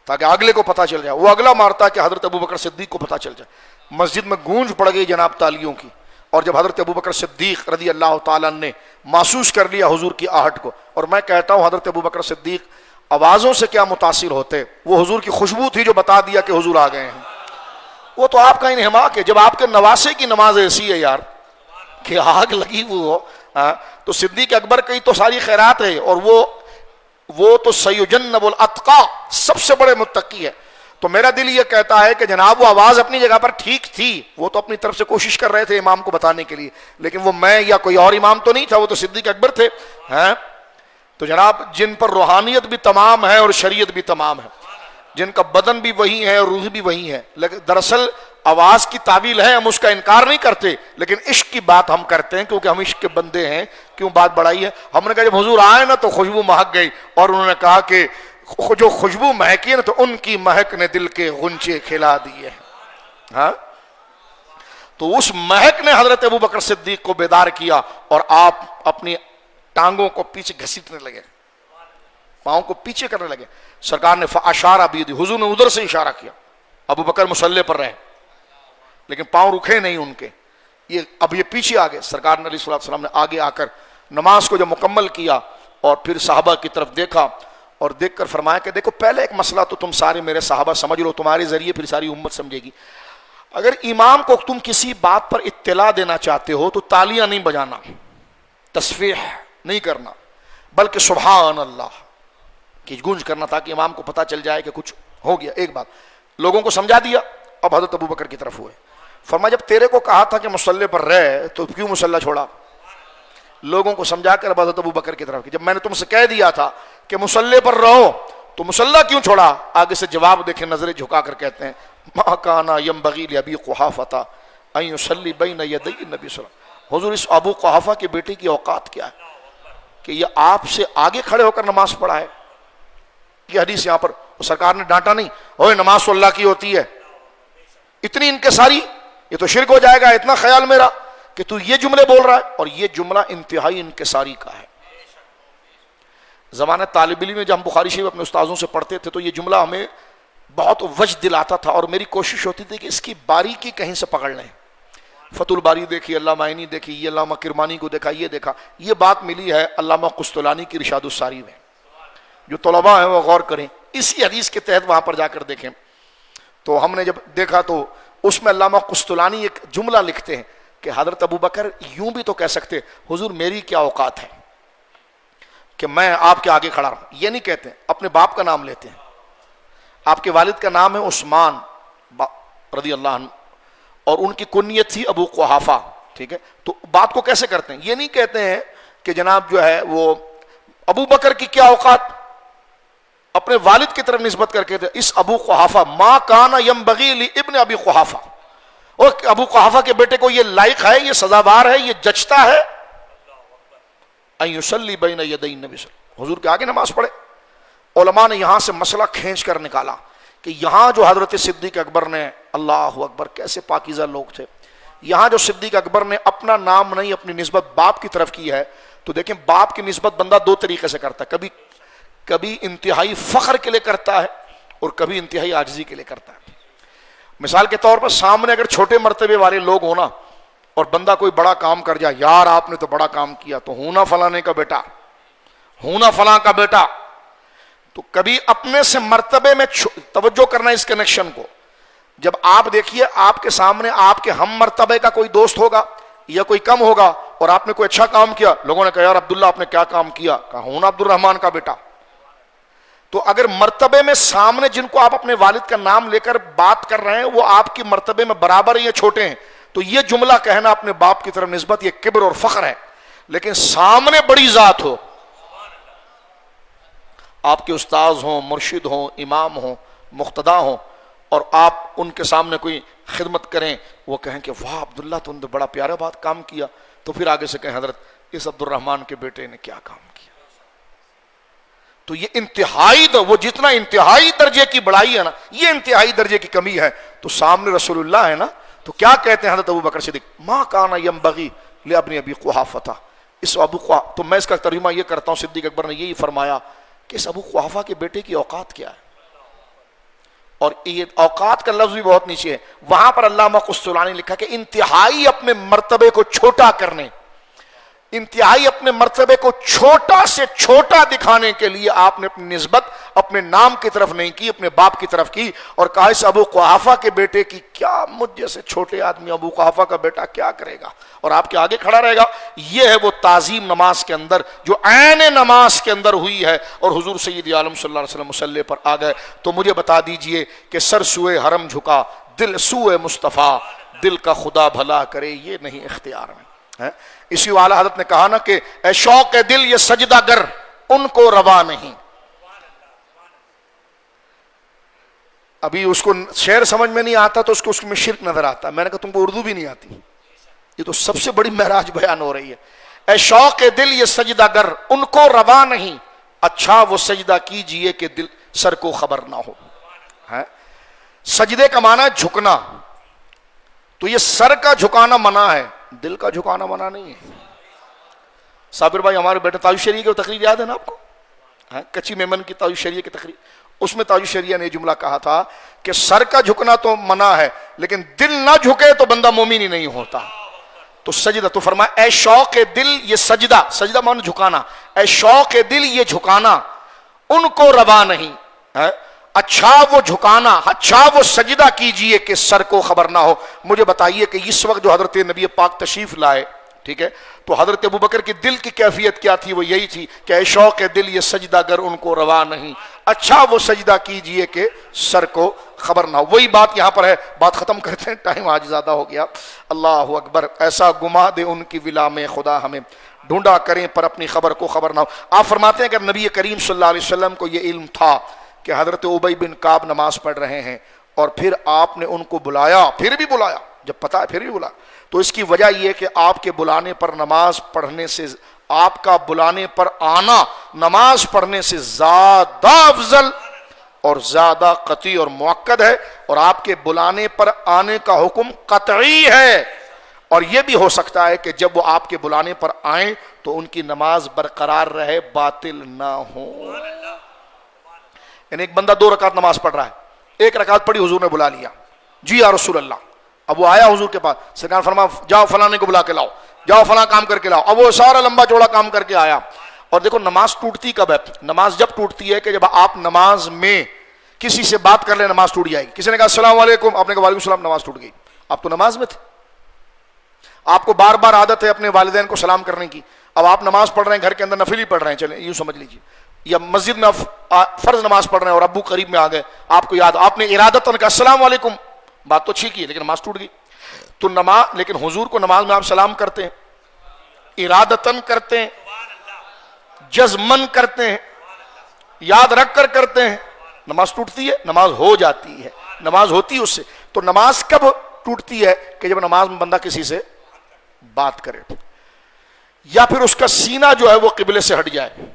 تاکہ اگلے کو پتا چل جائے، وہ اگلا مارتا ہے کہ حضرت ابوبکر صدیق کو پتا چل جائے۔ مسجد میں گونج پڑ گئی جناب تالیوں کی، اور جب حضرت ابوبکر صدیق رضی اللہ تعالیٰ نے محسوس کر لیا حضور کی آہٹ کو، اور میں کہتا ہوں حضرت ابوبکر صدیق آوازوں سے کیا متاثر ہوتے، وہ حضور کی خوشبو تھی جو بتا دیا کہ حضور آ گئے ہیں۔ وہ تو آپ کا انہماک ہے، جب آپ کے نواسے کی نماز ایسی ہے یار کہ آگ لگی وہ ہو، تو صدیق اکبر کی تو ساری خیرات ہے، اور وہ تو سیجنب الاتقا، سب سے بڑے متقی ہے۔ تو میرا دل یہ کہتا ہے کہ جناب وہ آواز اپنی جگہ پر ٹھیک تھی، وہ تو اپنی طرف سے کوشش کر رہے تھے امام کو بتانے کے لیے، لیکن وہ میں یا کوئی اور امام تو نہیں تھا، وہ تو صدیق اکبر تھے۔ تو جناب جن پر روحانیت بھی تمام ہے اور شریعت بھی تمام ہے، جن کا بدن بھی وہی ہے اور روح بھی وہی ہے، لیکن دراصل آواز کی تعویل ہے، ہم اس کا انکار نہیں کرتے، لیکن عشق کی بات ہم کرتے ہیں کیونکہ ہم عشق کے بندے ہیں۔ کیوں بات بڑھائی ہے؟ ہم نے کہا جب حضور آئے نا تو خوشبو مہک گئی، اور انہوں نے کہا کہ جو خوشبو مہکی ہے نا تو ان کی مہک نے دل کے غنچے کھلا دیے۔ ہاں، تو اس مہک نے حضرت ابوبکر صدیق کو بیدار کیا، اور آپ اپنی ٹانگوں کو پیچھے گھسیٹنے لگے، پاؤں کو پیچھے کرنے لگے۔ سرکار نے فاشارہ بیدی، حضور نے ادھر سے اشارہ کیا، ابوبکر مصلی پر رہے لیکن پاؤں رکھے نہیں ان کے، اب یہ پیچھے آگے۔ سرکار نے علیہ الصلوۃ والسلام نے آگے آ کر نماز کو جب مکمل کیا اور پھر صحابہ کی طرف دیکھا، اور دیکھ کر فرمایا کہ دیکھو پہلے ایک مسئلہ تو تم سارے میرے صحابہ سمجھ لو، تمہارے ذریعے پھر ساری امت سمجھے گی۔ اگر امام کو تم کسی بات پر اطلاع دینا چاہتے ہو تو تالیاں نہیں بجانا، تصفیح نہیں کرنا، بلکہ سبحان اللہ کی گونج کرنا تاکہ امام کو پتہ چل جائے کہ کچھ ہو گیا۔ ایک بات لوگوں کو سمجھا دیا، اب حضرت ابوبکر کی طرف ہوئے، فرمایا جب تیرے کو کہا تھا کہ مصلی پر رہ تو کیوں مصلی چھوڑا؟ لوگوں کو سمجھا کر حضرت ابوبکر کی طرف کی، جب میں نے تم سے کہہ دیا تھا کہ مصلی پر رہو تو مصلی کیوں چھوڑا؟ آگے سے جواب دیکھیں، نظریں جھکا کر کہتے ہیں ما کان ینبغی لابی قحافہ ان یصلی بین یدی النبی صلی اللہ علیہ وسلم۔ حضور اس ابو قحافہ کی بیٹی کی اوقات کیا ہے کہ یہ آپ سے آگے کھڑے ہو کر نماز پڑھا ہے؟ یہ حدیث یہاں پر سرکار نے ڈانٹا نہیں، اوے نماز تو اللہ کی ہوتی ہے، اتنی انکساری، یہ تو شرک ہو جائے گا، اتنا خیال میرا کہ تو یہ جملے بول رہا ہے، اور یہ جملہ انتہائی انکساری کا ہے۔ زمانہ طالب علم میں جب ہم بخاری شریف اپنے استاذوں سے پڑھتے تھے تو یہ جملہ ہمیں بہت وجد دلاتا تھا، اور میری کوشش ہوتی تھی کہ اس کی باریکی کہیں سے پکڑ لیں۔ فتح الباری دیکھی، علامہ عینی دیکھی، یہ علامہ کرمانی کو دیکھا، یہ دیکھا، یہ بات ملی ہے علامہ قسطلانی کی رشاد الساری میں، جو طلباء ہیں وہ غور کریں، اسی حدیث کے تحت وہاں پر جا کر دیکھیں۔ تو ہم نے جب دیکھا تو اس میں علامہ قسطلانی ایک جملہ لکھتے ہیں کہ حضرت ابوبکر یوں بھی تو کہہ سکتے حضور میری کیا اوقات ہے کہ میں آپ کے آگے کھڑا رہوں، یہ نہیں کہتے، اپنے باپ کا نام لیتے ہیں۔ آپ کے والد کا نام ہے عثمان رضی اللہ عنہ، اور ان کی کنیت تھی ابو قحافہ، ٹھیک ہے، تو بات کو کیسے کرتے ہیں؟ یہ نہیں کہتے ہیں کہ جناب جو ہے وہ ابو بکر کی کیا اوقات، اپنے والد کی طرف نسبت کر کے اس ابو قحافہ ما کان ینبغی لابن ابی قحافہ، اور ابو قحافہ کے بیٹے کو یہ لائق ہے، یہ سزاوار ہے، یہ جچتا ہے ان یصلی بین یدی النبی صلی اللہ علیہ وسلم، حضور کے آگے نماز پڑھے۔ علماء نے یہاں سے مسئلہ کھینچ کر نکالا کہ یہاں جو حضرت صدیق اکبر نے، اللہ اکبر کیسے پاکیزہ لوگ تھے، یہاں جو صدیق اکبر نے اپنا نام نہیں اپنی نسبت باپ کی طرف کی ہے، تو دیکھیں باپ کی نسبت بندہ دو طریقے سے کرتا ہے، کبھی انتہائی فخر کے لیے کرتا ہے اور کبھی انتہائی عاجزی کے لیے کرتا ہے۔ مثال کے طور پر سامنے اگر چھوٹے مرتبے والے لوگ ہونا اور بندہ کوئی بڑا کام کر جائے، یار آپ نے تو بڑا کام کیا، تو ہونا فلانے کا بیٹا، ہونا فلاں کا بیٹا، تو کبھی اپنے سے مرتبے میں توجہ کرنا اس کنیکشن کو۔ جب آپ دیکھیے آپ کے سامنے آپ کے ہم مرتبے کا کوئی دوست ہوگا یا کوئی کم ہوگا اور آپ نے کوئی اچھا کام کیا، لوگوں نے کہا یار عبداللہ آپ نے کیا کام کیا، کہا ہونا عبد الرحمان کا بیٹا۔ تو اگر مرتبے میں سامنے جن کو آپ اپنے والد کا نام لے کر بات کر رہے ہیں وہ آپ کی مرتبے میں برابر ہیں یا چھوٹے ہیں، تو یہ جملہ کہنا اپنے باپ کی طرف نسبت یہ کبر اور فخر ہے۔ لیکن سامنے بڑی ذات ہو، آپ کے استاذ ہوں، مرشد ہوں، امام ہوں، مقتدا ہوں، اور آپ ان کے سامنے کوئی خدمت کریں، وہ کہیں کہ واہ عبداللہ تم نے بڑا پیارا بات کام کیا، تو پھر آگے سے کہیں حضرت اس عبد الرحمان کے بیٹے نے کیا کام کیا۔ تو یہ انتہائی وہ جتنا انتہائی درجے کی بڑائی ہے نا، یہ انتہائی درجے کی کمی ہے۔ تو سامنے رسول اللہ ہے نا، تو کیا کہتے ہیں حضرت ابو بکر صدیق، ما کان ینبغی لابن ابی قحافہ، اس ابو قحافہ، تو میں اس کا ترجمہ یہ کرتا ہوں، صدیق اکبر نے یہی فرمایا کہ اس ابو قحافہ کے بیٹے کی اوقات کیا ہے۔ اور یہ اوقات کا لفظ بھی بہت نیچے ہے، وہاں پر علامہ قسطلانی نے لکھا کہ انتہائی اپنے مرتبے کو چھوٹا کرنے، انتہائی اپنے مرتبے کو چھوٹا سے چھوٹا دکھانے کے لیے آپ نے اپنی نسبت اپنے نام کی طرف نہیں کی، اپنے باپ کی طرف کی، اور کہا اس ابو قحافہ کے بیٹے کی، کیا مجھ جیسے چھوٹے آدمی ابو قحافہ کا بیٹا کیا کرے گا اور آپ کے آگے کھڑا رہے گا۔ یہ ہے وہ تعظیم نماز کے اندر جو عین نماز کے اندر ہوئی ہے، اور حضور سید عالم صلی اللہ علیہ وسلم مصلی پر آ گئے۔ تو مجھے بتا دیجئے کہ سر سوئے حرم جھکا، دل سوئے مصطفیٰ، دل کا خدا بھلا کرے یہ نہیں اختیار میں ہے۔ اسی والا حضرت نے کہا نا کہ اے شوق دل یہ سجدہ گر ان کو روا نہیں۔ ابھی اس کو شعر سمجھ میں نہیں آتا تو اس میں شرک نظر آتا ہے، میں نے کہا تم کو اردو بھی نہیں آتی، یہ تو سب سے بڑی معراج بیان ہو رہی ہے۔ اے شوق دل یہ سجدہ گر ان کو روا نہیں، اچھا وہ سجدہ کیجئے کہ دل سر کو خبر نہ ہو۔ سجدے کا معنی ہے جھکنا، تو یہ سر کا جھکانا منع ہے، دل کا جھکانا منع نہیں ہے۔ صابر بھائی ہمارے بیٹے تاج شریعہ کی تقریر یاد ہے نا آپ کو، کچی میمن کی تاج شریعہ کی تقریر، اس میں تاج شریعہ نے یہ جملہ کہا تھا کہ سر کا جھکنا تو منع ہے لیکن دل نہ جھکے تو بندہ مومن ہی نہیں ہوتا۔ تو سجدہ، تو فرمایا اے شوق دل یہ سجدہ، سجدہ معنی جھکانا، اے شوق دل یہ جھکانا ان کو روا نہیں، اچھا وہ جھکانا، اچھا وہ سجدہ کیجئے کہ سر کو خبر نہ ہو۔ مجھے بتائیے کہ اس وقت جو حضرت نبی پاک تشریف لائے، ٹھیک ہے، تو حضرت ابوبکر کی دل کی کیفیت کیا تھی؟ وہ یہی تھی کہ اے شوق دل یہ سجدہ گر ان کو روا نہیں، اچھا وہ سجدہ کیجئے کہ سر کو خبر نہ ہو۔ وہی بات یہاں پر ہے، بات ختم کرتے ہیں، ٹائم آج زیادہ ہو گیا۔ اللہ اکبر، ایسا گما دے ان کی ولا میں خدا ہمیں، ڈھونڈا کریں پر اپنی خبر کو خبر نہ ہو۔ آپ فرماتے ہیں کہ نبی کریم صلی اللہ علیہ وسلم کو یہ علم تھا کہ حضرت ابی بن کعب نماز پڑھ رہے ہیں، اور پھر آپ نے ان کو بلایا، پھر بھی بلایا، جب پتا ہے پھر بھی بلایا، تو اس کی وجہ یہ کہ آپ کے بلانے پر نماز پڑھنے سے، آپ کا بلانے پر آنا نماز پڑھنے سے زیادہ افضل اور زیادہ قطعی اور مؤکد ہے، اور آپ کے بلانے پر آنے کا حکم قطعی ہے۔ اور یہ بھی ہو سکتا ہے کہ جب وہ آپ کے بلانے پر آئیں تو ان کی نماز برقرار رہے، باطل نہ ہو۔ یعنی ایک بندہ 2 رکعت نماز پڑھ رہا ہے، 1 رکعت پڑھی، حضور نے بلا لیا، جی یا رسول اللہ، اب وہ آیا حضور کے پاس، سرکار فرمایا جاؤ فلانے کو بلا کے لاؤ، جاؤ فلاں کام کر کے لاؤ، اب وہ سارا لمبا چوڑا کام کر کے آیا۔ اور دیکھو نماز ٹوٹتی کب ہے؟ نماز جب ٹوٹتی ہے کہ جب آپ نماز میں کسی سے بات کر لیں، نماز ٹوٹ جائے گی۔ کسی نے کہا السلام علیکم، آپ نے کہا وعلیکم السلام، نماز ٹوٹ گئی، آپ تو نماز میں تھے۔ آپ کو بار بار عادت ہے اپنے والدین کو سلام کرنے کی، اب آپ نماز پڑھ رہے ہیں، گھر کے اندر نفل ہی پڑھ رہے ہیں، چلیں یوں سمجھ لیجیے، یا مسجد میں فرض نماز پڑھ رہے ہیں اور ابو قریب میں آ گئے، آپ کو یاد، آپ نے ارادتاً کہا السلام علیکم، بات تو اچھی کی ہے لیکن نماز ٹوٹ گئی۔ تو نماز، لیکن حضور کو نماز میں آپ سلام کرتے ہیں، ارادتاً کرتے ہیں، جزمن کرتے ہیں، یاد رکھ کر کرتے ہیں، نماز ٹوٹتی ہے؟ نماز ہو جاتی ہے، نماز ہوتی ہے اس سے۔ تو نماز کب ٹوٹتی ہے؟ کہ جب نماز میں بندہ کسی سے بات کرے، یا پھر اس کا سینہ جو ہے وہ قبلے سے ہٹ جائے،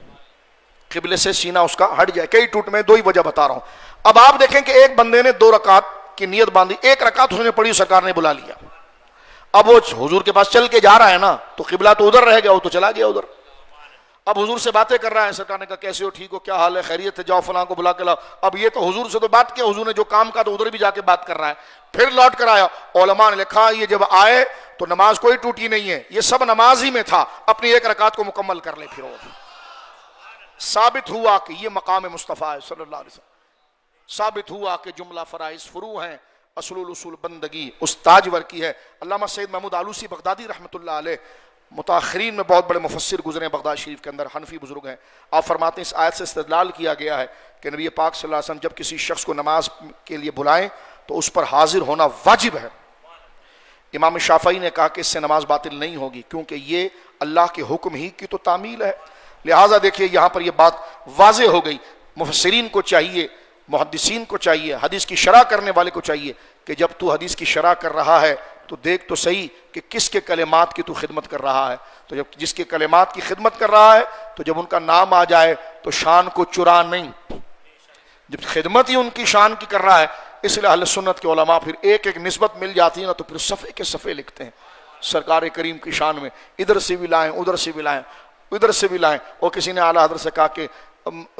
قبلے سے سینہ اس کا ہٹ جائے۔ کئی ٹوٹ میں 2 ہی وجہ بتا رہا ہوں۔ اب آپ دیکھیں کہ ایک بندے نے 2 رکعت کی نیت باندھی، 1 رکعت اس نے پڑھی، سرکار نے بلا لیا، اب وہ حضور کے پاس چل کے جا رہا ہے نا، تو قبلہ تو ادھر رہ گیا، وہ تو چلا گیا ادھر، اب حضور سے باتیں کر رہا ہے، سرکار نے کہا کیسے ہو، ٹھیک ہو، کیا حال ہے، خیریت ہے، جاؤ فلاں کو بلا کے لاؤ۔ اب یہ تو حضور سے تو بات کیا، حضور نے جو کام کہا تو ادھر بھی جا کے بات کر رہا ہے، پھر لوٹ کر آیا۔ علماء نے لکھا یہ جب آئے تو نماز کوئی ٹوٹی نہیں ہے، یہ سب نماز ہی میں تھا، اپنی ایک رکعت کو مکمل کر لے۔ پھر ثابت ہوا کہ یہ مقام مصطفیٰ ہے صلی اللہ علیہ وسلم، ثابت ہوا کہ جملہ فرائض فروع ہیں، اصول الاصول بندگی اس تاجور کی ہے۔ علامہ سید محمود آلوسی بغدادی رحمۃ اللہ علیہ متاخرین میں بہت بڑے مفسر گزرے ہیں بغداد شریف کے اندر، حنفی بزرگ ہیں۔ آپ فرماتے ہیں اس آیت سے استدلال کیا گیا ہے کہ نبی پاک صلی اللہ علیہ وسلم جب کسی شخص کو نماز کے لیے بلائیں تو اس پر حاضر ہونا واجب ہے۔ امام شافعی نے کہا کہ اس سے نماز باطل نہیں ہوگی کیونکہ یہ اللہ کے حکم ہی کی تو تعمیل ہے۔ لہٰذا دیکھیے یہاں پر یہ بات واضح ہو گئی، مفسرین کو چاہیے، محدثین کو چاہیے، حدیث کی شرح کرنے والے کو چاہیے کہ جب تو حدیث کی شرح کر رہا ہے تو دیکھ تو صحیح کہ کس کے کلمات کی تو خدمت کر رہا ہے۔ تو جب جس کے کلمات کی خدمت کر رہا ہے تو جب ان کا نام آ جائے تو شان کو چرا نہیں، جب خدمت ہی ان کی شان کی کر رہا ہے۔ اس لیے اہل سنت کے علماء پھر ایک ایک نسبت مل جاتی ہے نا تو پھر صفحے کے صفحے لکھتے ہیں سرکار کریم کی شان میں، ادھر سے بھی لائیں، ادھر سے بھی لائیں، ادھر سے بھی لائیں۔ اور کسی نے اعلیٰ حضرت سے کہا کہ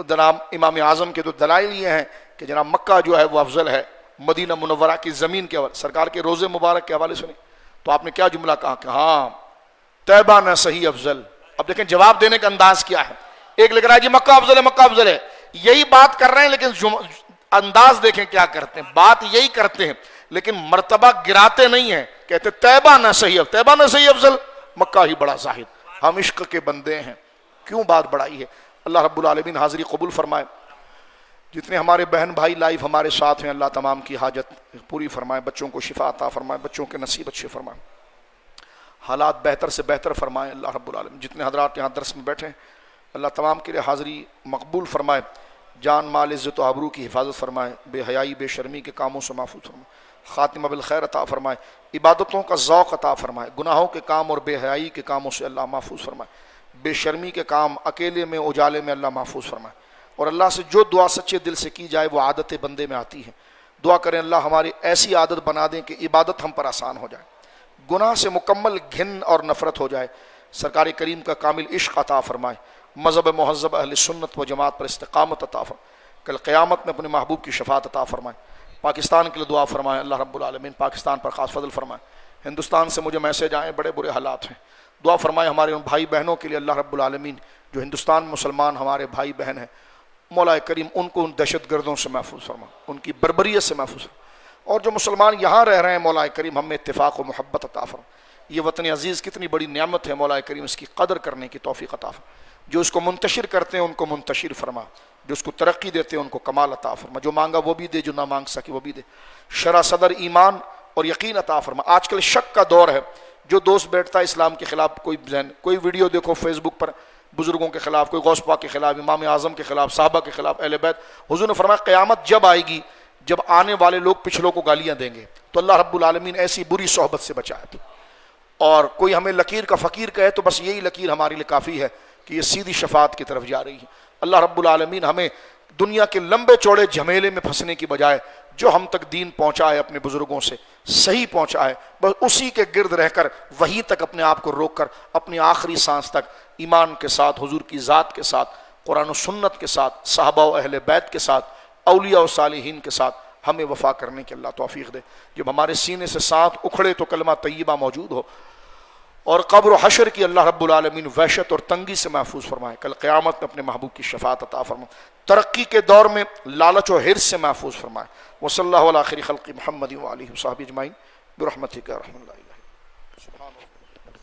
جناب امام اعظم کے تو دلائل یہ ہیں کہ جناب مکہ جو ہے وہ افضل ہے مدینہ منورہ کی زمین کے حوالے، سرکار کے روزے مبارک کے حوالے سنیں تو آپ نے کیا جملہ کہا کہ ہاں طیبہ نہ صحیح افضل۔ اب دیکھیں جواب دینے کا انداز کیا ہے، ایک لکھ رہا ہے جی مکہ افضل ہے، مکہ افضل ہے، یہی بات کر رہے ہیں لیکن انداز دیکھیں کیا کرتے ہیں، بات یہی کرتے ہیں لیکن مرتبہ گراتے نہیں ہیں، کہتے طیبہ نہ صحیح، طیبہ نہ صحیح افضل، مکہ ہی بڑا زاہد۔ ہم عشق کے بندے ہیں، کیوں بات بڑھائی ہے؟ اللہ رب العالمین حاضری قبول فرمائے۔ جتنے ہمارے بہن بھائی لائیو ہمارے ساتھ ہیں اللہ تمام کی حاجت پوری فرمائے، بچوں کو شفا عطا فرمائے، بچوں کے نصیب اچھے فرمائے، حالات بہتر سے بہتر فرمائے اللہ رب العالمین۔ جتنے حضرات یہاں درس میں بیٹھے ہیں اللہ تمام کے لیے حاضری مقبول فرمائے، جان مال عزت و آبرو کی حفاظت فرمائے، بے حیائی بے شرمی کے کاموں سے محفوظ فرمائے، خاتمہ بالخیر عطا فرمائے، عبادتوں کا ذوق عطا فرمائے، گناہوں کے کام اور بے حیائی کے کاموں سے اللہ محفوظ فرمائے، بے شرمی کے کام اکیلے میں اجالے میں اللہ محفوظ فرمائے، اور اللہ سے جو دعا سچے دل سے کی جائے وہ عادت بندے میں آتی ہے۔ دعا کریں اللہ ہماری ایسی عادت بنا دیں کہ عبادت ہم پر آسان ہو جائے، گناہ سے مکمل گھن اور نفرت ہو جائے، سرکار کریم کا کامل عشق عطا فرمائے، مذہب مہذب اہل سنت و جماعت پر استقامت عطا فرمائے، کل قیامت میں اپنے محبوب کی شفاعت عطا فرمائے۔ پاکستان کے لیے دعا فرمائے اللہ رب العالمین، پاکستان پر خاص فضل فرمائے۔ ہندوستان سے مجھے میسج آئے بڑے برے حالات ہیں، دعا فرمائے ہمارے ان بھائی بہنوں کے لیے اللہ رب العالمین جو ہندوستان میں مسلمان ہمارے بھائی بہن ہیں، مولا کریم ان کو ان دہشت گردوں سے محفوظ فرما، ان کی بربریت سے محفوظ فرما، اور جو مسلمان یہاں رہ رہے ہیں مولا کریم ہم میں اتفاق و محبت عطا فرما۔ یہ وطن عزیز کتنی بڑی نعمت ہے، مولا کریم اس کی قدر کرنے کی توفیق عطا فرما، جو اس کو منتشر کرتے ہیں ان کو منتشر فرما، جو اس کو ترقی دیتے ہیں ان کو کمال عطا فرما، جو مانگا وہ بھی دے، جو نہ مانگ سکے وہ بھی دے، شرح صدر ایمان اور یقین عطا فرما۔ آج کل شک کا دور ہے، جو دوست بیٹھتا ہے اسلام کے خلاف، کوئی ویڈیو دیکھو فیس بک پر بزرگوں کے خلاف، کوئی غوث پاک کے خلاف، امام اعظم کے خلاف، صحابہ کے خلاف، اہل بیت، حضور نے فرمایا قیامت جب آئے گی جب آنے والے لوگ پچھلوں کو گالیاں دیں گے تو اللہ رب العالمین ایسی بری صحبت سے بچائے، اور کوئی ہمیں لکیر کا فقیر کہے تو بس یہی لکیر ہمارے لیے کافی ہے کہ یہ سیدھی شفاعت کی طرف جا رہی ہے۔ اللہ رب العالمین ہمیں دنیا کے لمبے چوڑے جھمیلے میں پھنسنے کی بجائے جو ہم تک دین پہنچائے اپنے بزرگوں سے صحیح پہنچائے، بس اسی کے گرد رہ کر وہیں تک اپنے آپ کو روک کر اپنی آخری سانس تک ایمان کے ساتھ، حضور کی ذات کے ساتھ، قرآن و سنت کے ساتھ، صحابہ و اہل بیت کے ساتھ، اولیاء و صالحین کے ساتھ ہمیں وفا کرنے کی اللہ توفیق دے۔ جب ہمارے سینے سے سانس اکھڑے تو کلمہ طیبہ موجود ہو، اور قبر و حشر کی اللہ رب العالمین وحشت اور تنگی سے محفوظ فرمائے، کل قیامت میں اپنے محبوب کی شفاعت عطا فرمائے، ترقی کے دور میں لالچ و حرص سے محفوظ فرمائے۔ وصلی اللہ علی خیر خلق محمد و آلہ وصحبہ اجمعین برحمتک یا ارحم الراحمین۔ سبحان اللہ۔